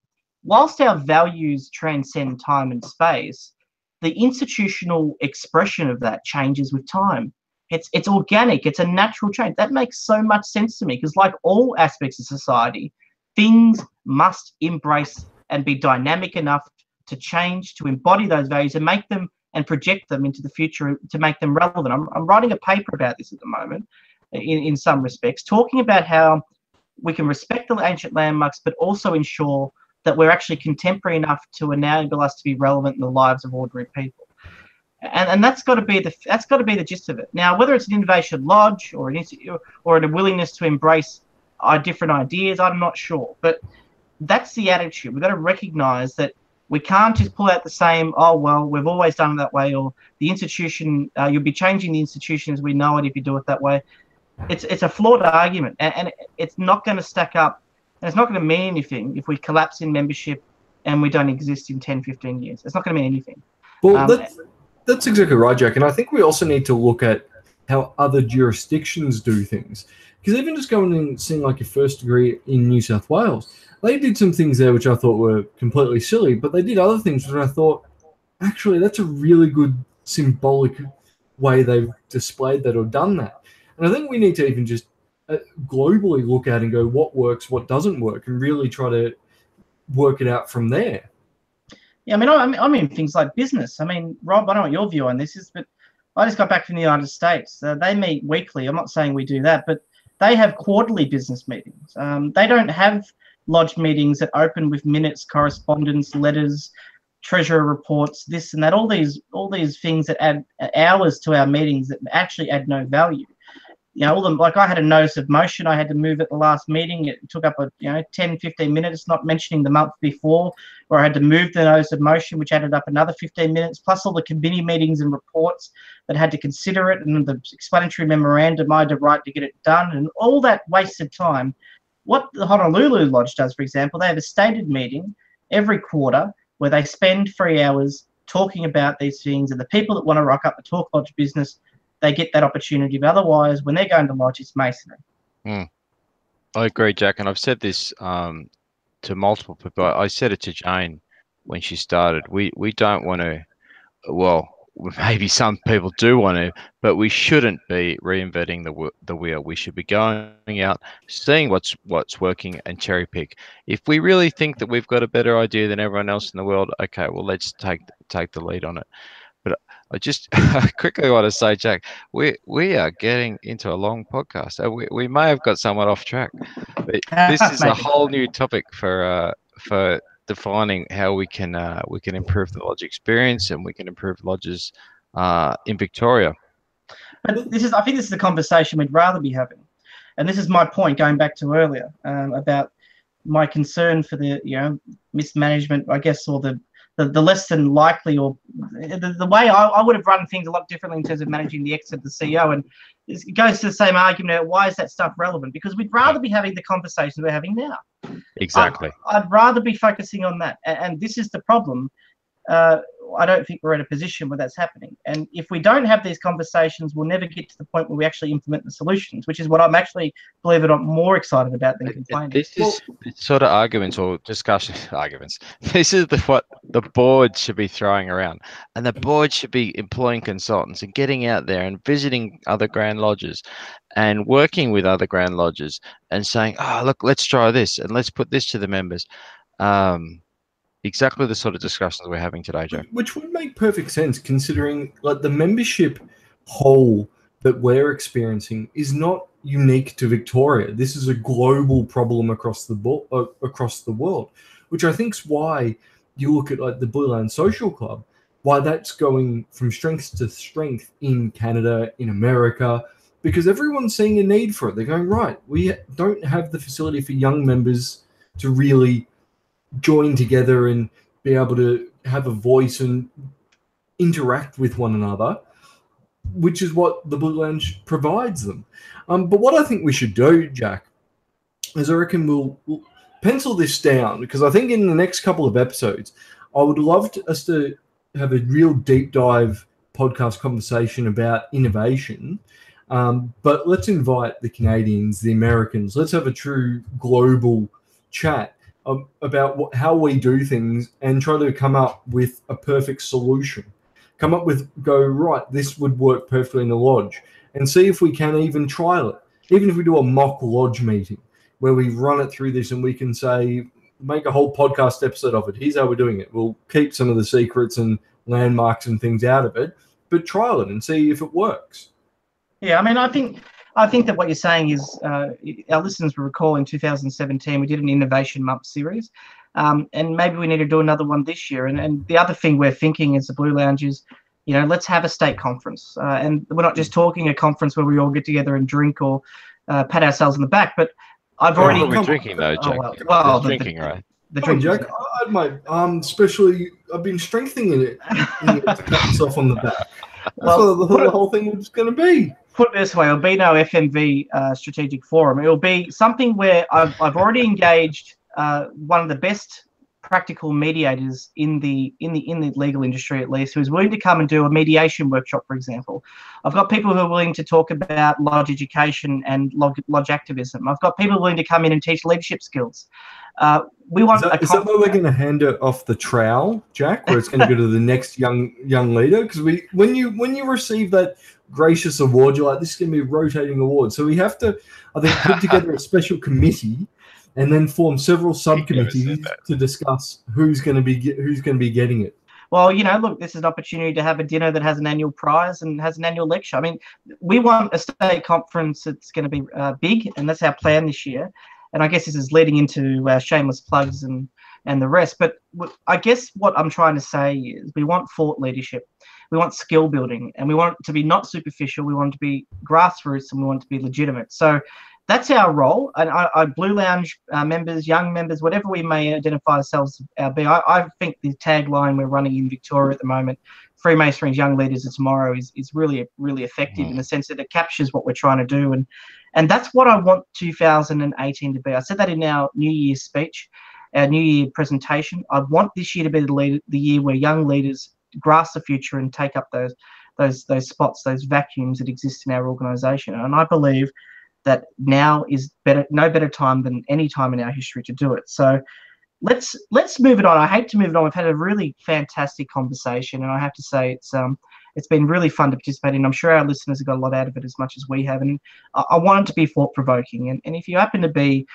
Whilst our values transcend time and space, the institutional expression of that changes with time. It's organic. It's a natural change. That makes so much sense to me, because like all aspects of society, things must embrace and be dynamic enough to change, to embody those values and make them and project them into the future to make them relevant. I'm writing a paper about this at the moment, in some respects, talking about how we can respect the ancient landmarks, but also ensure that we're actually contemporary enough to enable us to be relevant in the lives of ordinary people. And that's got to be the gist of it. Now, whether it's an innovation lodge or a willingness to embrace different ideas, I'm not sure, but that's the attitude. We've got to recognize that we can't just pull out the same, oh, well, we've always done it that way, or the institution, you'll be changing the institution as we know it if you do it that way. It's a flawed argument, and it's not going to stack up, and it's not going to mean anything if we collapse in membership and we don't exist in 10, 15 years. It's not going to mean anything.
Well, that's exactly right, Jack. And I think we also need to look at how other jurisdictions do things. Because even just going and seeing like your first degree in New South Wales, they did some things there which I thought were completely silly, but they did other things which I thought, actually, that's a really good symbolic way they've displayed that or done that. And I think we need to even just globally look at and go, what works, what doesn't work, and really try to work it out from there.
Yeah, I mean things like business. I mean, Rob, I don't know what your view on this is, but I just got back from the United States. They meet weekly. I'm not saying we do that, but they have quarterly business meetings. They don't have lodge meetings that open with minutes, correspondence, letters, treasurer reports, this and that, all these things that add hours to our meetings that actually add no value. Like I had a notice of motion I had to move at the last meeting. It took up 10, 15 minutes, not mentioning the month before, where I had to move the notice of motion, which added up another 15 minutes, plus all the committee meetings and reports that had to consider it, and the explanatory memorandum I had to write to get it done, and all that wasted time. What the Honolulu Lodge does, for example, they have a stated meeting every quarter where they spend 3 hours talking about these things, and the people that want to rock up and talk lodge business, they get that opportunity. But otherwise, when they're going to lodge, it's masonry.
I agree, Jack, and I've said this to multiple people. I said it to Jane when she started. We don't want to, well, maybe some people do want to, but we shouldn't be reinventing the wheel. We should be going out, seeing what's working, and cherry pick. If we really think that we've got a better idea than everyone else in the world, okay, well, let's take the lead on it. But I just quickly want to say, Jack, we are getting into a long podcast. We may have got somewhat off track. But this is a whole new topic for defining how we can improve the lodge experience, and we can improve lodges in Victoria.
But I think this is a conversation we'd rather be having, and this is my point going back to earlier about my concern for the mismanagement, I guess, or the less than likely, or the way I would have run things a lot differently in terms of managing the exit of the CEO. And it goes to the same argument. Why is that stuff relevant? Because we'd rather be having the conversations we're having now.
Exactly.
I'd rather be focusing on that. And this is the problem. I don't think we're in a position where that's happening. And if we don't have these conversations, we'll never get to the point where we actually implement the solutions, which is what I'm actually, believe it or not, more excited about than complaining.
This is sort of arguments or discussion arguments. This is what the board should be throwing around. And the board should be employing consultants and getting out there and visiting other Grand Lodges and working with other Grand Lodges and saying, oh, look, let's try this and let's put this to the members. Exactly the sort of discussions we're having today, Joe.
Which would make perfect sense, considering like the membership hole that we're experiencing is not unique to Victoria. This is a global problem across the world, which I think is why you look at like the Blue Land Social Club, why that's going from strength to strength in Canada, in America, because everyone's seeing a need for it. They're going, right, we don't have the facility for young members to really join together and be able to have a voice and interact with one another, which is what the Blue Lounge provides them. But what I think we should do, Jack, is I reckon we'll pencil this down, because I think in the next couple of episodes, I would love us to have a real deep dive podcast conversation about innovation. But let's invite the Canadians, the Americans. Let's have a true global chat about how we do things and try to come up with a perfect solution. Go, right, this would work perfectly in the lodge, and see if we can even trial it. Even if we do a mock lodge meeting where we run it through this and we can say, make a whole podcast episode of it. Here's how we're doing it. We'll keep some of the secrets and landmarks and things out of it, but trial it and see if it works.
Yeah, I mean, I think that what you're saying is our listeners will recall in 2017 we did an Innovation Month series, and maybe we need to do another one this year. And the other thing we're thinking as the Blue Lounge is, let's have a state conference. And we're not just talking a conference where we all get together and drink or pat ourselves on the back, but I've already...
We're drinking though, Jack. Drinking, right?
The drink, Jack. Especially, I've been strengthening it to pat myself on the back. That's what the whole thing was going to be.
Put it this way, it'll be no FMV strategic forum. It'll be something where I've already engaged one of the best practical mediators in the legal industry, at least, who's willing to come and do a mediation workshop, for example. I've got people who are willing to talk about lodge education and lodge activism. I've got people willing to come in and teach leadership skills. We want.
Is that where we're going to hand it off the trowel, Jack? Where it's going to go to the next young leader? Because when you receive that gracious award, you're like, this is going to be a rotating award. So we have to, I think, put together a special committee and then form several subcommittees to discuss who's going to be getting it.
Well, look, this is an opportunity to have a dinner that has an annual prize and has an annual lecture. I mean, we want a state conference that's going to be big, and that's our plan this year. And I guess this is leading into shameless plugs and the rest. But I guess what I'm trying to say is we want thought leadership. We want skill building, and we want it to be not superficial. We want it to be grassroots, and we want it to be legitimate. So that's our role. And I Blue Lounge members, young members, whatever we may identify ourselves to be, I think the tagline we're running in Victoria at the moment, Freemasonry's Young Leaders of Tomorrow, is really, really effective in the sense that it captures what we're trying to do. And that's what I want 2018 to be. I said that in our New Year's speech, our New Year presentation. I want this year to be the year where young leaders grasp the future and take up those spots, those vacuums that exist in our organisation. And I believe that now is no better time than any time in our history to do it. So let's move it on. I hate to move it on. We've had a really fantastic conversation, and I have to say it's been really fun to participate in. I'm sure our listeners have got a lot out of it as much as we have, and I want it to be thought-provoking. And if you happen to be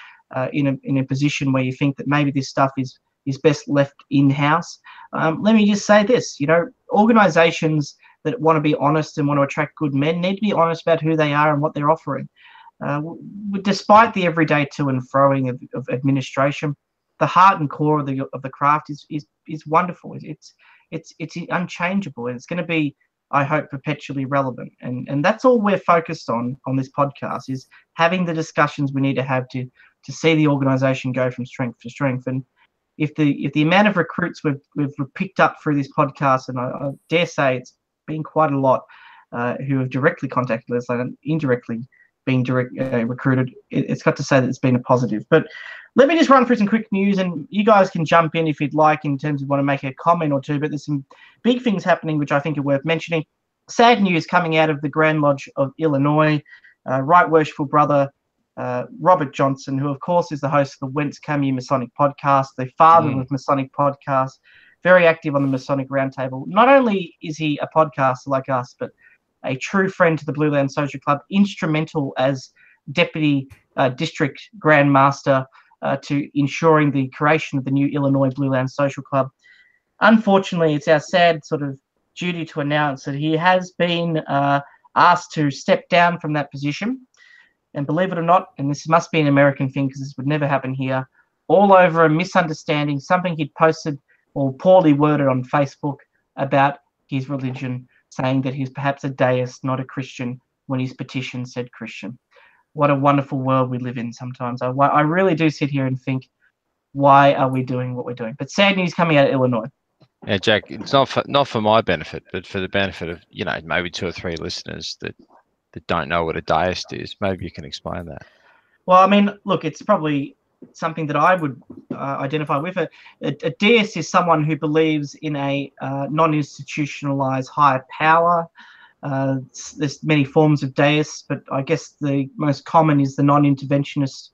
in a position where you think that maybe this stuff is best left in-house, let me just say this. Organisations that want to be honest and want to attract good men need to be honest about who they are and what they're offering. Despite the everyday to and froing of administration, the heart and core of the craft is wonderful. It's unchangeable, and it's going to be, I hope, perpetually relevant. And that's all we're focused on this podcast, is having the discussions we need to have to to see the organisation go from strength to strength. And if the amount of recruits we've picked up through this podcast, and I dare say it's been quite a lot, who have directly contacted us and indirectly being recruited, it's got to say that it's been a positive. But let me just run through some quick news, and you guys can jump in if you'd like in terms of want to make a comment or two, but there's some big things happening which I think are worth mentioning. Sad news coming out of the Grand Lodge of Illinois. Right Worshipful Brother Robert Johnson, who of course is the host of the Whence Come You Masonic Podcast, the father of Masonic Podcast, very active on the Masonic Roundtable. Not only is he a podcaster like us, but a true friend to the Blue Land Social Club, instrumental as Deputy District Grand Master to ensuring the creation of the new Illinois Blue Land Social Club. Unfortunately, it's our sad sort of duty to announce that he has been asked to step down from that position. And believe it or not, and this must be an American thing because this would never happen here, all over a misunderstanding, something he'd posted or poorly worded on Facebook about his religion, saying that he's perhaps a deist, not a Christian, when his petition said Christian. What a wonderful world we live in sometimes. I really do sit here and think, why are we doing what we're doing? But sad news coming out of Illinois.
Yeah, Jack, it's not for my benefit, but for the benefit of, maybe 2 or 3 listeners that don't know what a deist is. Maybe you can explain that.
Well, I mean, look, it's probably something that I would identify with. A deist is someone who believes in a non-institutionalized higher power. There's many forms of deists, but I guess the most common is the non-interventionist.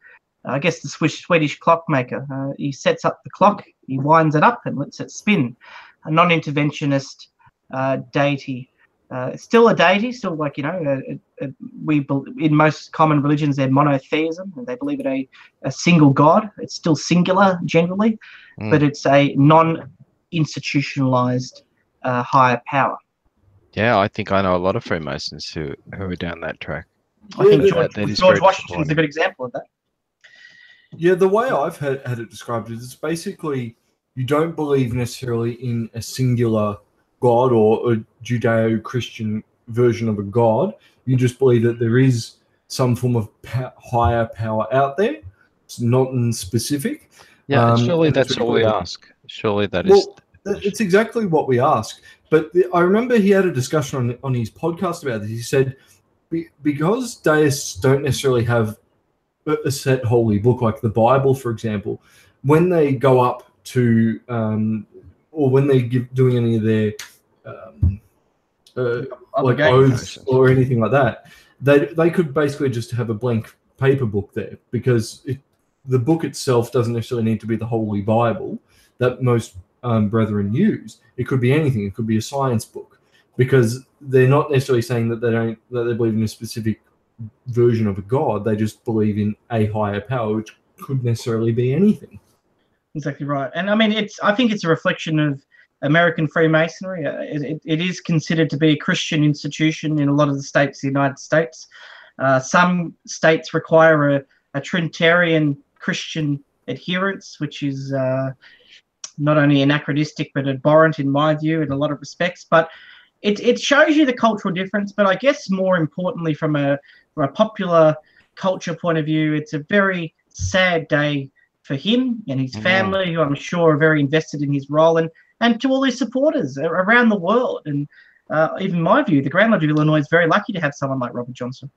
I guess the Swedish clockmaker. He sets up the clock, he winds it up and lets it spin. A non-interventionist deity. Still a deity, still like, we in most common religions, they're monotheism. They believe in a single God. It's still singular generally, but it's a non-institutionalized higher power.
Yeah, I think I know a lot of Freemasons who are down that track.
I think George Washington's a good example of that.
Yeah, the way I've had it described is it's basically you don't believe necessarily in a singular God or a Judeo-Christian version of a God. You just believe that there is some form of higher power out there. It's not in specific.
Yeah, surely that's all we ask. Surely that is.
It's exactly what we ask. But I remember he had a discussion on his podcast about this. He said, because deists don't necessarily have a set holy book like the Bible, for example, when they go up to or when they doing any of their like oaths or anything like that, they could basically just have a blank paper book there, because the book itself doesn't necessarily need to be the Holy Bible that most brethren use. It could be anything. It could be a science book, because they're not necessarily saying that they believe in a specific version of a God. They just believe in a higher power, which could necessarily be anything.
Exactly right. And I mean, I think it's a reflection of American Freemasonry. It is considered to be a Christian institution in a lot of the states of the United States. Some states require a Trinitarian Christian adherence, which is not only anachronistic but abhorrent in my view in a lot of respects. But it shows you the cultural difference. But I guess more importantly, from a popular culture point of view, it's a very sad day for him and his family, who I'm sure are very invested in his role, and to all his supporters around the world. And even my view, the Grand Lodge of Illinois is very lucky to have someone like Robert Johnson.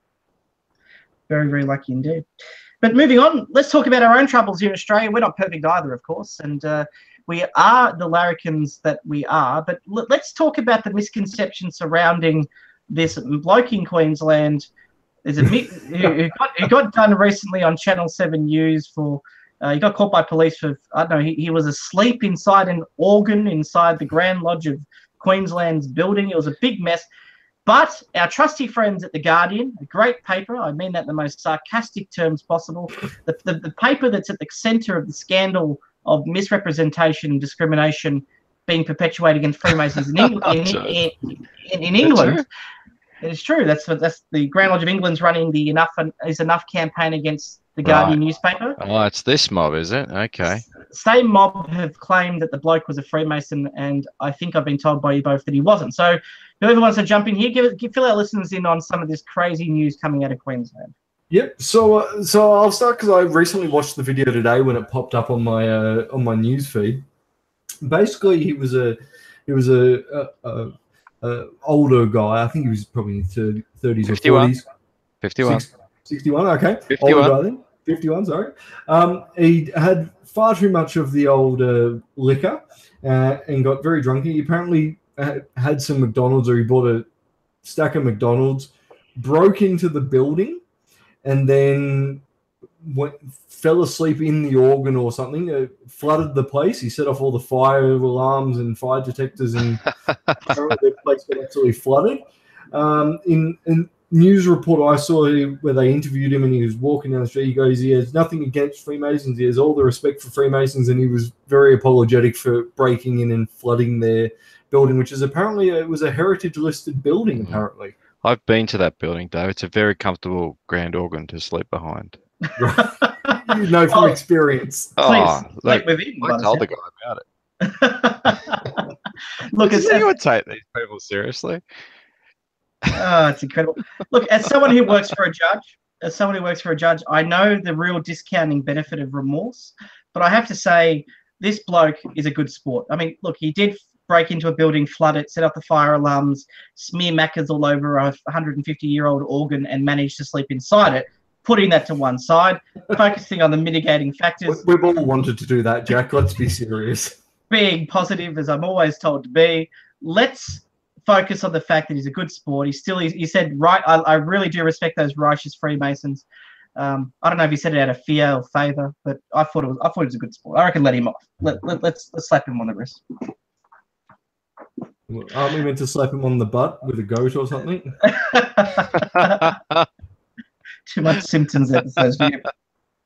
Very, very lucky indeed. But moving on, let's talk about our own troubles here in Australia. We're not perfect either, of course, and we are the larrikins that we are. But let's talk about the misconception surrounding this bloke in Queensland. There's a who got done recently on Channel 7 News for. He got caught by police for, I don't know, he was asleep inside an organ inside the Grand Lodge of Queensland's building. It was a big mess. But our trusty friends at The Guardian, a great paper, I mean that in the most sarcastic terms possible, the paper that's at the centre of the scandal of misrepresentation and discrimination being perpetuated against Freemasons in England. It is true. That's the Grand Lodge of England's running the Enough campaign against the Guardian newspaper.
Oh, it's this mob, is it? Okay.
Same mob have claimed that the bloke was a Freemason, and I think I've been told by you both that he wasn't. So whoever wants to jump in here, fill our listeners in on some of this crazy news coming out of Queensland.
Yep. So I'll start because I recently watched the video today when it popped up on my news feed. Basically, he was a older guy. I think he was probably in 30s or 40s.
51.
61. Okay.
51.
Older guy then. 51. Sorry. He had far too much of the old liquor and got very drunk. He apparently had some McDonald's, or he bought a stack of McDonald's, broke into the building, and then fell asleep in the organ or something, flooded the place. He set off all the fire alarms and fire detectors, and the place got absolutely flooded. In news report I saw where they interviewed him, and he was walking down the street, he goes, he has nothing against Freemasons, he has all the respect for Freemasons, and he was very apologetic for breaking in and flooding their building, which is apparently it was a heritage listed building. Apparently,
I've been to that building, Dave. It's a very comfortable grand organ to sleep behind.
You know from experience.
Oh,
sleep with him.
I told the guy about it.
Look,
Does anyone take these people seriously?
Oh, it's incredible. Look, as someone who works for a judge, I know the real discounting benefit of remorse, but I have to say this bloke is a good sport. I mean, look, he did break into a building, flood it, set up the fire alarms, smear macas all over a 150-year-old organ, and manage to sleep inside it. Putting that to one side, focusing on the mitigating factors.
We've all wanted to do that, Jack. Let's be serious. Being
positive, as I'm always told to be. Let's focus on the fact that he's a good sport. He said, right, I really do respect those righteous Freemasons. I don't know if he said it out of fear or favour, but I thought it was a good sport. I reckon let him off. Let's slap him on the wrist.
Aren't we meant to slap him on the butt with a goat or something?
Too much Simpsons episodes for you.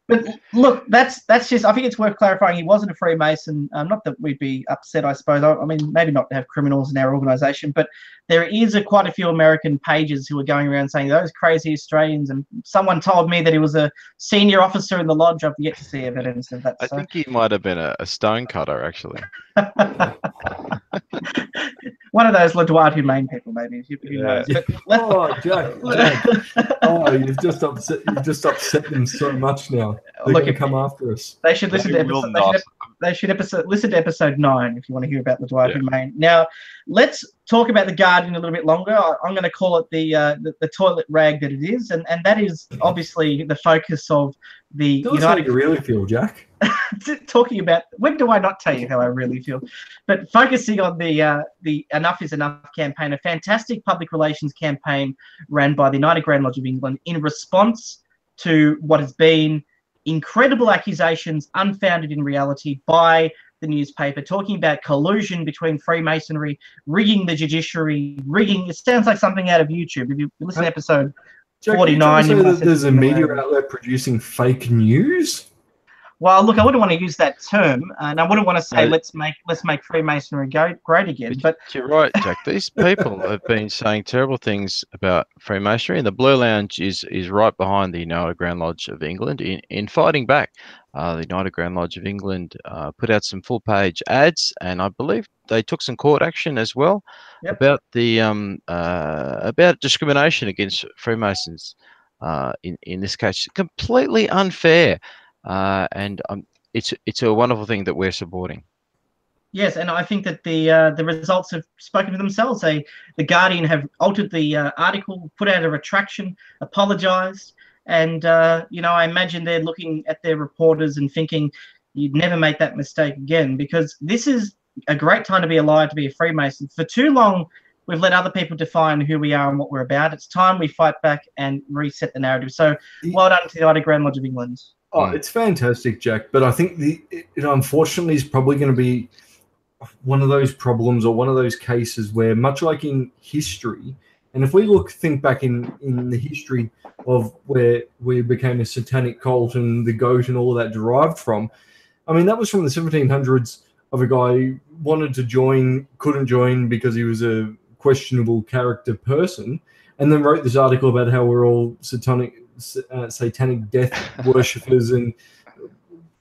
But look, that's just, I think it's worth clarifying. He wasn't a Freemason. Not that we'd be upset, I suppose. I mean, maybe not to have criminals in our organisation, but there is quite a few American pages who are going around saying those crazy Australians. And someone told me that he was a senior officer in the lodge. I've yet to see evidence of that.
I think he might have been a stone cutter, actually.
One of those Ledouard Humane people, maybe. Who knows? But
Jack. Oh, you've just upset them so much now. They're going to come after us.
They should listen to listen to episode 9 if you want to hear about Ledouard Humane. Now, let's talk about the Guardian a little bit longer. I'm going to call it the toilet rag that it is, and that is obviously the focus of the
United. How you really feel, Jack?
Talking about, when do I not tell you how I really feel? But focusing on the Enough is Enough campaign, a fantastic public relations campaign ran by the United Grand Lodge of England in response to what has been incredible accusations, unfounded in reality, by the newspaper, talking about collusion between Freemasonry, rigging the judiciary, rigging. It sounds like something out of YouTube. If you listen to episode 49,
you that there's a media outlet producing fake news.
Well, look, I wouldn't want to use that term, and I wouldn't want to say let's make Freemasonry great again. But
you're right, Jack. These people have been saying terrible things about Freemasonry, and the Blue Lounge is right behind the United Grand Lodge of England in fighting back. The United Grand Lodge of England put out some full-page ads, and I believe they took some court action as well about the about discrimination against Freemasons. In this case, completely unfair. And it's a wonderful thing that we're supporting.
Yes, and I think that the results have spoken for themselves. The Guardian have altered the article, put out a retraction, apologised, and I imagine they're looking at their reporters and thinking, you'd never make that mistake again, because this is a great time to be alive, to be a Freemason. For too long, we've let other people define who we are and what we're about. It's time we fight back and reset the narrative. So well done to the United Grand Lodge of England.
Oh, it's fantastic, Jack. But I think it unfortunately is probably going to be one of those problems or one of those cases where, much like in history, and if we think back in the history of where we became a satanic cult and the goat and all of that derived from, I mean, that was from the 1700s of a guy who wanted to join, couldn't join because he was a questionable character person, and then wrote this article about how we're all satanic death worshippers and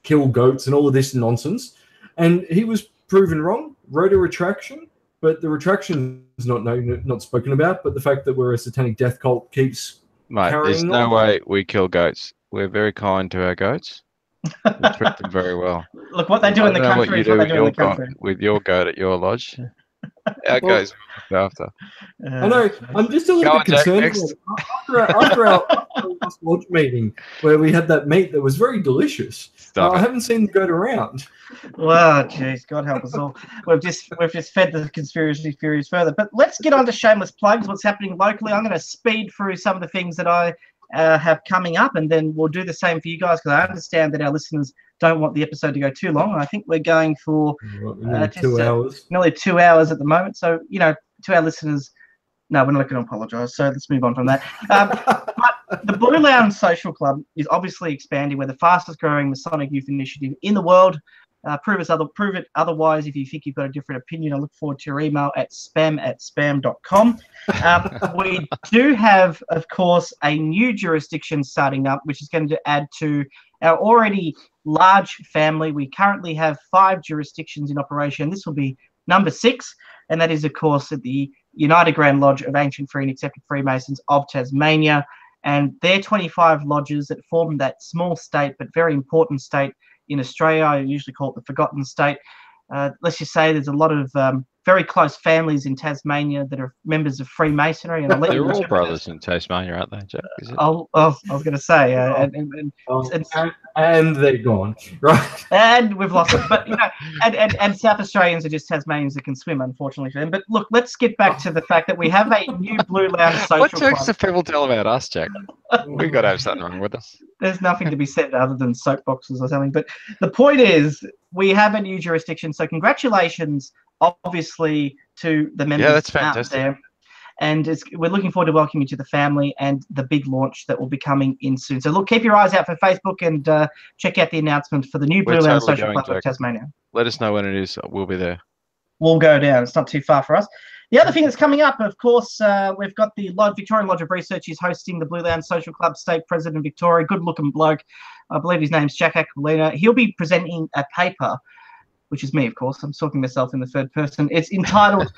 kill goats and all of this nonsense. And he was proven wrong, wrote a retraction, but the retraction is not spoken about. But the fact that we're a satanic death cult keeps
Mate, there's
carrying
no
on.
way we kill goats. We're very kind to our goats. We treat them very well.
Look, what they do
I
in the
don't know what
country
you
is what
do
they
with
do in the
your goat,
country.
at your lodge. Our
Well,
goats are looked after.
I know. I'm just a little
Go
bit
on, Jack,
concerned.
next.
After our last lodge meeting, where we had that meat that was very delicious,
Stop
I
it.
haven't seen them go around.
Well, jeez, God help us all. We've just fed the conspiracy theories further. But let's get on to shameless plugs. What's happening locally? I'm going to speed through some of the things that I have coming up, and then we'll do the same for you guys, because I understand that our listeners don't want the episode to go too long. And I think we're going for
Nearly 2 hours.
nearly 2 hours at the moment. So, to our listeners, no, we're not going to apologise. So let's move on from that. But the Blue Lounge Social Club is obviously expanding. We're the fastest growing Masonic youth initiative in the world. Prove it otherwise if you think you've got a different opinion. I look forward to your email at spam@spam.com. We do have, of course, a new jurisdiction starting up, which is going to add to our already large family. We currently have 5 jurisdictions in operation. This will be number 6, and that is, of course, at the United Grand Lodge of Ancient Free and Accepted Freemasons of Tasmania. And their 25 lodges that form that small state but very important state in Australia. I usually call it the forgotten state. Let's just say there's a lot of very close families in Tasmania that are members of Freemasonry. And
They're all brothers in Tasmania, aren't they, Jack? Is it?
I was going to say,
And they're gone, right?
And we've lost it. But, and South Australians are just Tasmanians that can swim, unfortunately for them. But look, let's get back to the fact that we have a new Blue Lounge Social
What
Club.
jokes do people tell about us, Jack? We've got to have something wrong with us.
There's nothing to be said other than soapboxes or something. But the point is, we have a new jurisdiction. So congratulations, obviously, to the members
that's
out
fantastic.
there. And we're looking forward to welcoming you to the family and the big launch that will be coming in soon. So look, keep your eyes out for Facebook and check out the announcement for the new Blue Lounge Social Club of Tasmania.
Let us know when it is. We'll be there.
We'll go down. It's not too far for us. The other thing that's coming up, of course, we've got the Victorian Lodge of Research is hosting the Blue Lounge Social Club State President Victoria. Good-looking bloke. I believe his name's Jack Aquilina. He'll be presenting a paper, which is me, of course. I'm talking myself in the third person. It's entitled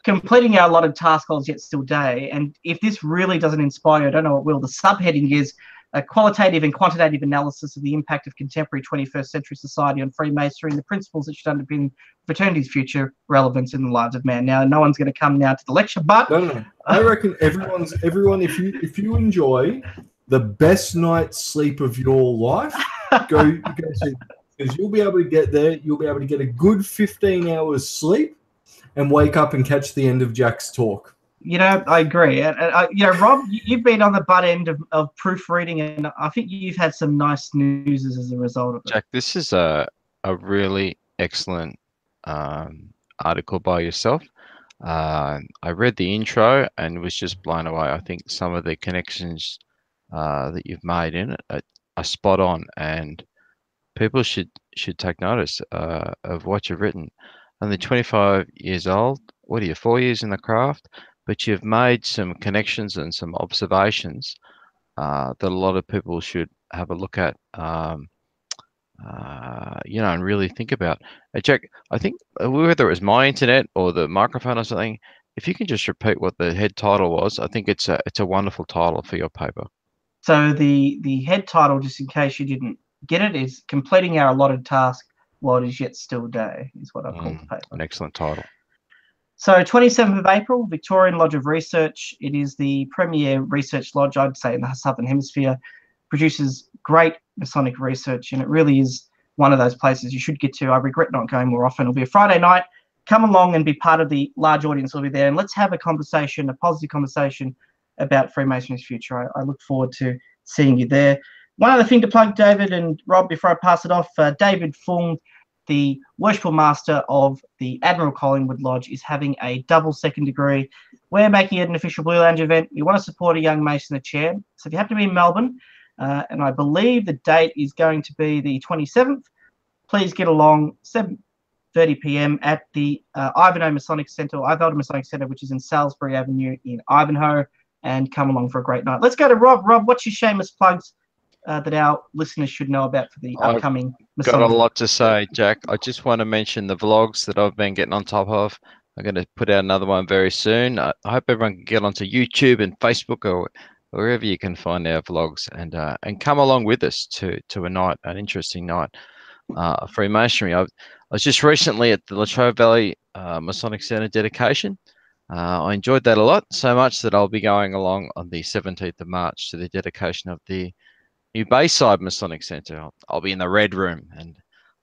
Completing Our Allotted Task Goals Yet Still Day. And if this really doesn't inspire you, I don't know what will. The subheading is a qualitative and quantitative analysis of the impact of contemporary 21st century society on Freemasonry and the principles that should underpin fraternity's future relevance in the lives of man. Now, no one's going to come now to the lecture, but
No. I reckon everyone. If you enjoy the best night's sleep of your life, go see, because you'll be able to get there. You'll be able to get a good 15 hours sleep and wake up and catch the end of Jack's talk.
I agree. And Rob, you've been on the butt end of proofreading, and I think you've had some nice news as a result of it.
Jack, this is a really excellent article by yourself. I read the intro and was just blown away. I think some of the connections that you've made in it are spot on, and people should take notice of what you've written. Only 25 years old. What are you, 4 years in the craft? But you've made some connections and some observations that a lot of people should have a look at, and really think about. Jack, I think whether it was my internet or the microphone or something, if you can just repeat what the head title was, I think it's a wonderful title for your paper.
So the head title, just in case you didn't get it, is Completing Our Allotted Task While It Is Yet Still Day, is what I've called the paper.
An excellent title.
So 27th of April, Victorian Lodge of Research. It is the premier research lodge, I'd say, in the Southern Hemisphere. Produces great Masonic research, and it really is one of those places you should get to. I regret not going more often. It'll be a Friday night. Come along and be part of the large audience will be there, and let's have a conversation, a positive conversation about Freemasonry's future. I look forward to seeing you there. One other thing to plug, David and Rob, before I pass it off, David Fung, the worshipful master of the Admiral Collingwood Lodge, is having a double second degree. We're making it an official Blue Lounge event. We want to support a young Mason, a chair. So if you happen to be in Melbourne, and I believe the date is going to be the 27th, please get along 7:30 p.m. at the Ivanhoe Masonic Centre, which is in Salisbury Avenue in Ivanhoe, and come along for a great night. Let's go to Rob. Rob, what's your shameless plugs that our listeners should know about for the upcoming Masonic?
Got a lot to say, Jack. I just want to mention the vlogs that I've been getting on top of. I'm going to put out another one very soon. I hope everyone can get onto YouTube and Facebook wherever you can find our vlogs, and come along with us to an interesting night of Freemasonry. I was just recently at the Latrobe Valley Masonic Centre dedication. I enjoyed that a lot, so much that I'll be going along on the 17th of March to the dedication of the new Bayside Masonic Centre. I'll be in the Red Room, and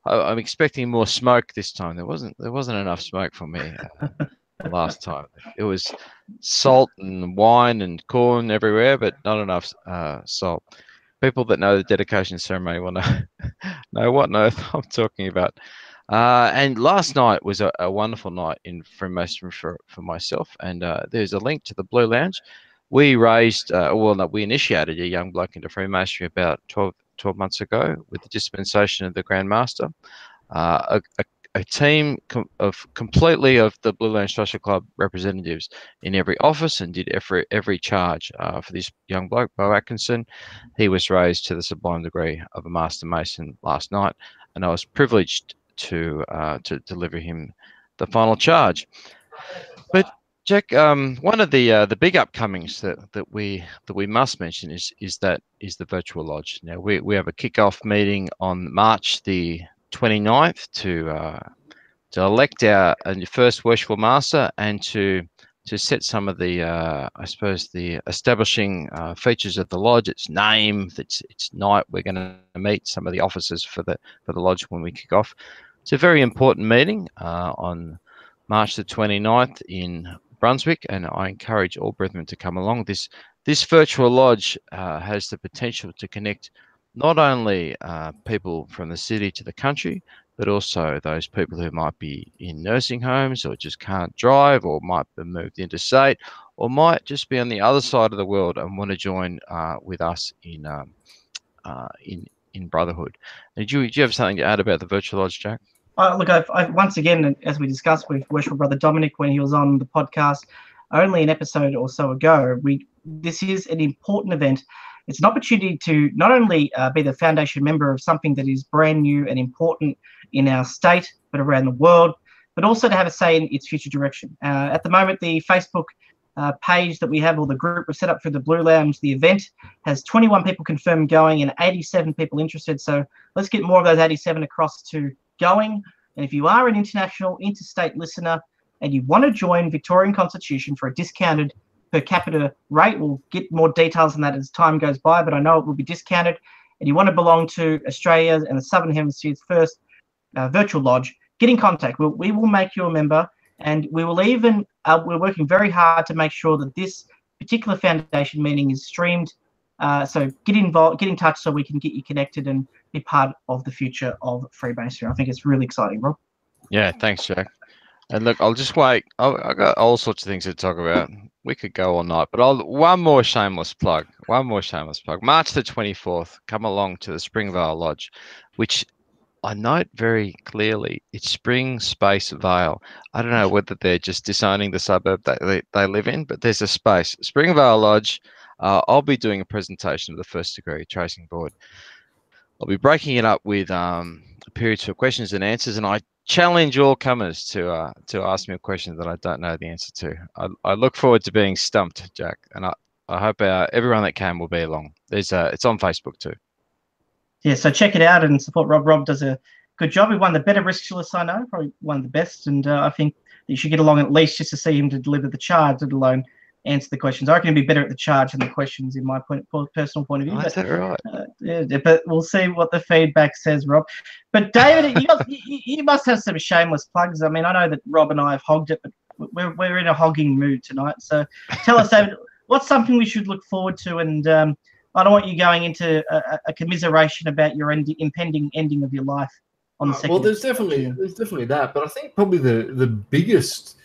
I'm expecting more smoke this time. There wasn't enough smoke for me last time. It was salt and wine and corn everywhere, but not enough salt. People that know the dedication ceremony will know what on earth I'm talking about. And last night was a wonderful night in Freemasonry for myself. And there's a link to the Blue Lounge. We raised, we initiated a young bloke into Freemasonry about 12 months ago with the dispensation of the Grand Master. A team completely of the Blue Lounge Social Club representatives in every office, and did every charge for this young bloke, Bo Atkinson. He was raised to the sublime degree of a Master Mason last night, and I was privileged to deliver him the final charge. But Jack, one of the big upcomings that we must mention is the virtual lodge. Now we have a kickoff meeting on March the 29th to elect our first worshipful master, and to set some of the the establishing features of the lodge, its name, its night. We're going to meet some of the officers for the lodge when we kick off. It's a very important meeting on March the 29th in Brunswick, and I encourage all brethren to come along. This virtual lodge has the potential to connect not only people from the city to the country, but also those people who might be in nursing homes, or just can't drive, or might be moved interstate, or might just be on the other side of the world and want to join with us in brotherhood. And do you have something to add about the virtual lodge, Jack?
Look, I've once again, as we discussed with Worshipful Brother Dominic when he was on the podcast only an episode or so ago, this is an important event. It's an opportunity to not only be the foundation member of something that is brand new and important in our state, but around the world, but also to have a say in its future direction. At the moment, the Facebook page that we have, or the group we've set up for the Blue Lounge, the event, has 21 people confirmed going and 87 people interested. So let's get more of those 87 across to going. And if you are an international, interstate listener and you want to join Victorian Constitution for a discounted per capita rate, we'll get more details on that as time goes by, but I know it will be discounted, and you want to belong to Australia and the Southern Hemisphere's first virtual lodge, get in contact. We will make you a member, and we will even, we're working very hard to make sure that this particular foundation meeting is streamed. So get involved, get in touch so we can get you connected and be part of the future of Freemasonry. I think it's really exciting, Rob.
Yeah, thanks, Jack. And look, I'll just wait. I've got all sorts of things to talk about. We could go all night, but one more shameless plug. March the 24th, come along to the Springvale Lodge, which I note very clearly, it's Spring Space Vale. I don't know whether they're just disowning the suburb that they live in, but there's a space. Springvale Lodge, I'll be doing a presentation of the first degree tracing board. I'll be breaking it up with periods for questions and answers, and I challenge all comers to ask me a question that I don't know the answer to. I look forward to being stumped, Jack, and I hope everyone that can will be along. It's on Facebook too.
Yeah, so check it out and support Rob. Rob does a good job. He's one of the better risk lists I know, probably one of the best, and I think you should get along at least just to see him to deliver the charge, let alone answer the questions. I reckon he'd be better at the charge than the questions, in my personal point of view.
Is that right?
Yeah, but we'll see what the feedback says, Rob. But David, you must have some shameless plugs. I mean, I know that Rob and I have hogged it, but we're in a hogging mood tonight. So tell us, David, what's something we should look forward to? And I don't want you going into a commiseration about your impending ending of your life on the second.
Well, there's definitely that, but I think probably the biggest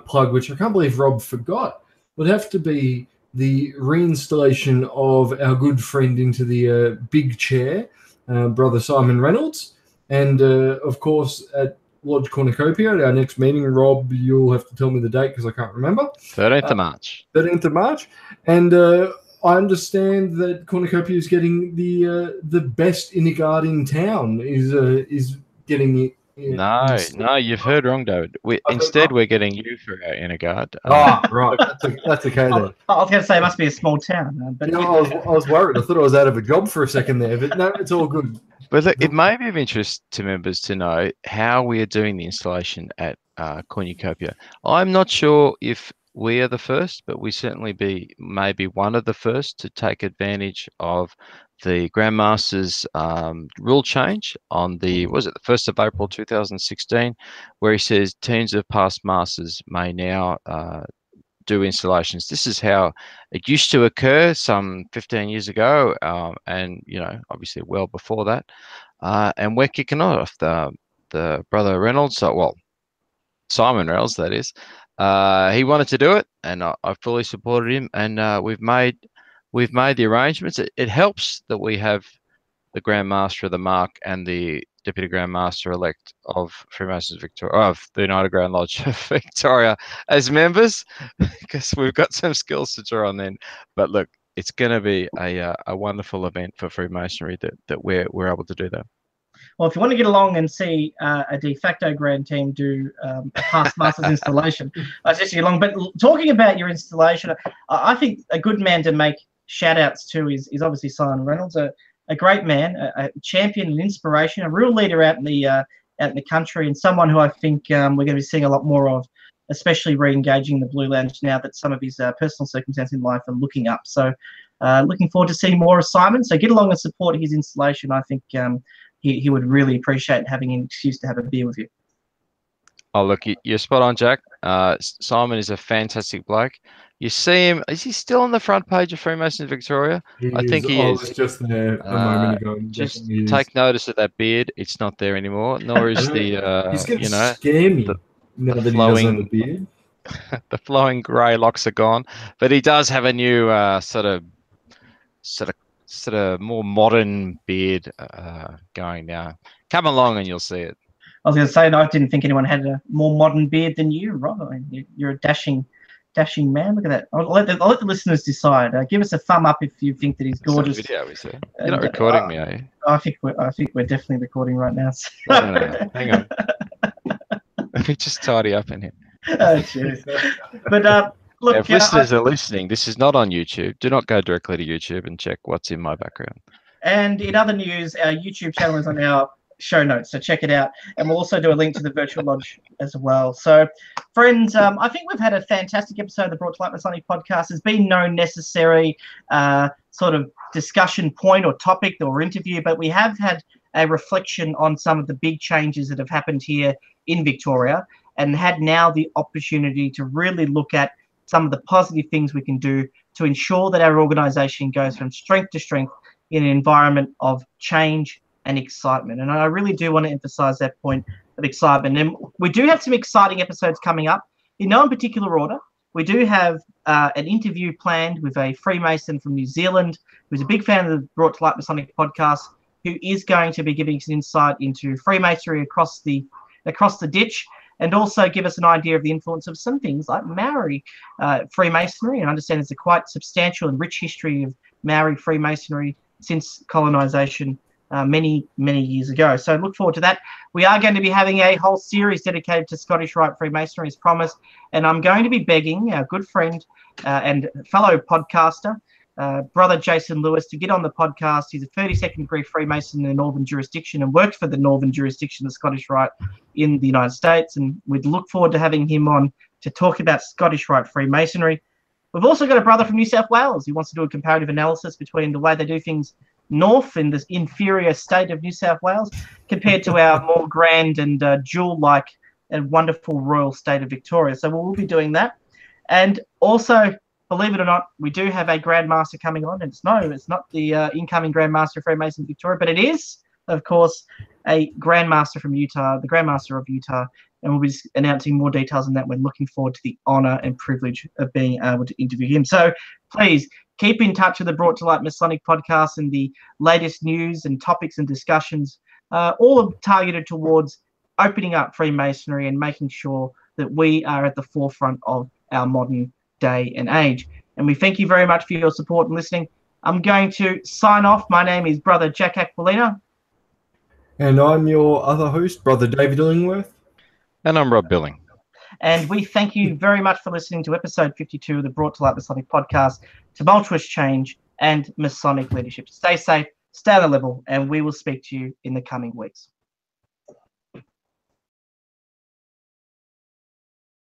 plug, which I can't believe Rob forgot, would have to be the reinstallation of our good friend into the big chair, Brother Simon Reynolds. And, of course, at Lodge Cornucopia, at our next meeting, Rob, you'll have to tell me the date because I can't remember.
13th of March.
13th of March. And I understand that Cornucopia is getting the best inner guard in town, is getting
No, you've heard wrong, David. Instead, we're getting you for our inner guard.
Right. That's okay then.
I was going to say it must be a small town. But
You know, I was worried. I thought I was out of a job for a second there, but no, it's all good.
But look, it may be of interest to members to know how we are doing the installation at Cornucopia. I'm not sure if we are the first, but we certainly may be one of the first to take advantage of the Grandmaster's rule change on the 1st of April 2016, where he says teams of past masters may now do installations. This is how it used to occur some 15 years ago, and obviously well before that. And we're kicking off the Brother Reynolds, Simon Reynolds, that is. He wanted to do it, and I fully supported him. And we've made the arrangements. It helps that we have the Grand Master of the Mark and the Deputy Grand Master elect of Freemasons Victoria, of the United Grand Lodge of Victoria, as members, because we've got some skills to draw on then. But look, it's going to be a wonderful event for Freemasonry that we're able to do that.
Well, if you want to get along and see a de facto grand team do a past masters installation, I suggest you get along. But talking about your installation, I think a good man to make shout outs to is obviously Simon Reynolds, a great man, a champion and inspiration, a real leader out in the country, and someone who I think we're going to be seeing a lot more of, especially re-engaging the Blue Lounge now that some of his personal circumstances in life are looking up. So looking forward to seeing more of Simon. So get along and support his installation. I think he would really appreciate having an excuse to have a beer with you.
Oh, look, you're spot on, Jack. Simon is a fantastic bloke. You see him, is he still on the front page of Freemasons Victoria? I think he is.
I was just there a moment ago.
Just take notice of that beard. It's not there anymore. Nor is the,
he's going to scare me now that he doesn't have a beard.
The flowing grey locks are gone. But he does have a new sort of more modern beard going now. Come along and you'll see it.
I was going to say, I didn't think anyone had a more modern beard than you, Rob. I mean, you're a dashing man. Look at that. I'll let the listeners decide. Give us a thumb up if you think that he's gorgeous.
Video, is there? You're not recording me, are you?
I think we're definitely recording right now. So.
No. Hang on. Let me just tidy up in here.
Oh, cheers. But look,
if listeners are listening, this is not on YouTube. Do not go directly to YouTube and check what's in my background.
And in other news, our YouTube channel is on our show notes, so check it out, and we'll also do a link to the virtual lodge as well. So friends, I think we've had a fantastic episode of the Brought to Light Masonic Podcast. There's been no necessary sort of discussion point or topic or interview, but we have had a reflection on some of the big changes that have happened here in Victoria, and had now the opportunity to really look at some of the positive things we can do to ensure that our organisation goes from strength to strength in an environment of change and excitement. And I really do want to emphasize that point of excitement. And we do have some exciting episodes coming up. In no particular order, we do have an interview planned with a Freemason from New Zealand who's a big fan of the Brought to Light Masonic Podcast, who is going to be giving us an insight into Freemasonry across the ditch, and also give us an idea of the influence of some things like Maori Freemasonry. And I understand there's a quite substantial and rich history of Maori Freemasonry since colonisation many years ago. So look forward to that. We are going to be having a whole series dedicated to Scottish Rite Freemasonry as promised, and I'm going to be begging our good friend and fellow podcaster, Brother Jason Lewis, to get on the podcast. He's a 32nd degree Freemason in the Northern jurisdiction and worked for the Northern jurisdiction of Scottish Rite in the United States, and we'd look forward to having him on to talk about Scottish Rite Freemasonry. We've also got a brother from New South Wales who wants to do a comparative analysis between the way they do things north in this inferior state of New South Wales compared to our more grand and jewel-like and wonderful royal state of Victoria. So we'll be doing that. And also, believe it or not, we do have a Grand Master coming on. And it's not the incoming Grand Master of Freemasons Victoria, but it is, of course, a Grand Master from Utah, the Grand Master of Utah. And we'll be announcing more details on that. We're looking forward to the honour and privilege of being able to interview him. So please keep in touch with the Brought to Light Masonic Podcast and the latest news and topics and discussions, all targeted towards opening up Freemasonry and making sure that we are at the forefront of our modern day and age. And we thank you very much for your support and listening. I'm going to sign off. My name is Brother Jack Aquilina.
And I'm your other host, Brother David Illingworth.
And I'm Rob Billing.
And we thank you very much for listening to episode 52 of the Brought to Light Masonic Podcast, Tumultuous Change and Masonic Leadership. Stay safe, stay on the level, and we will speak to you in the coming weeks.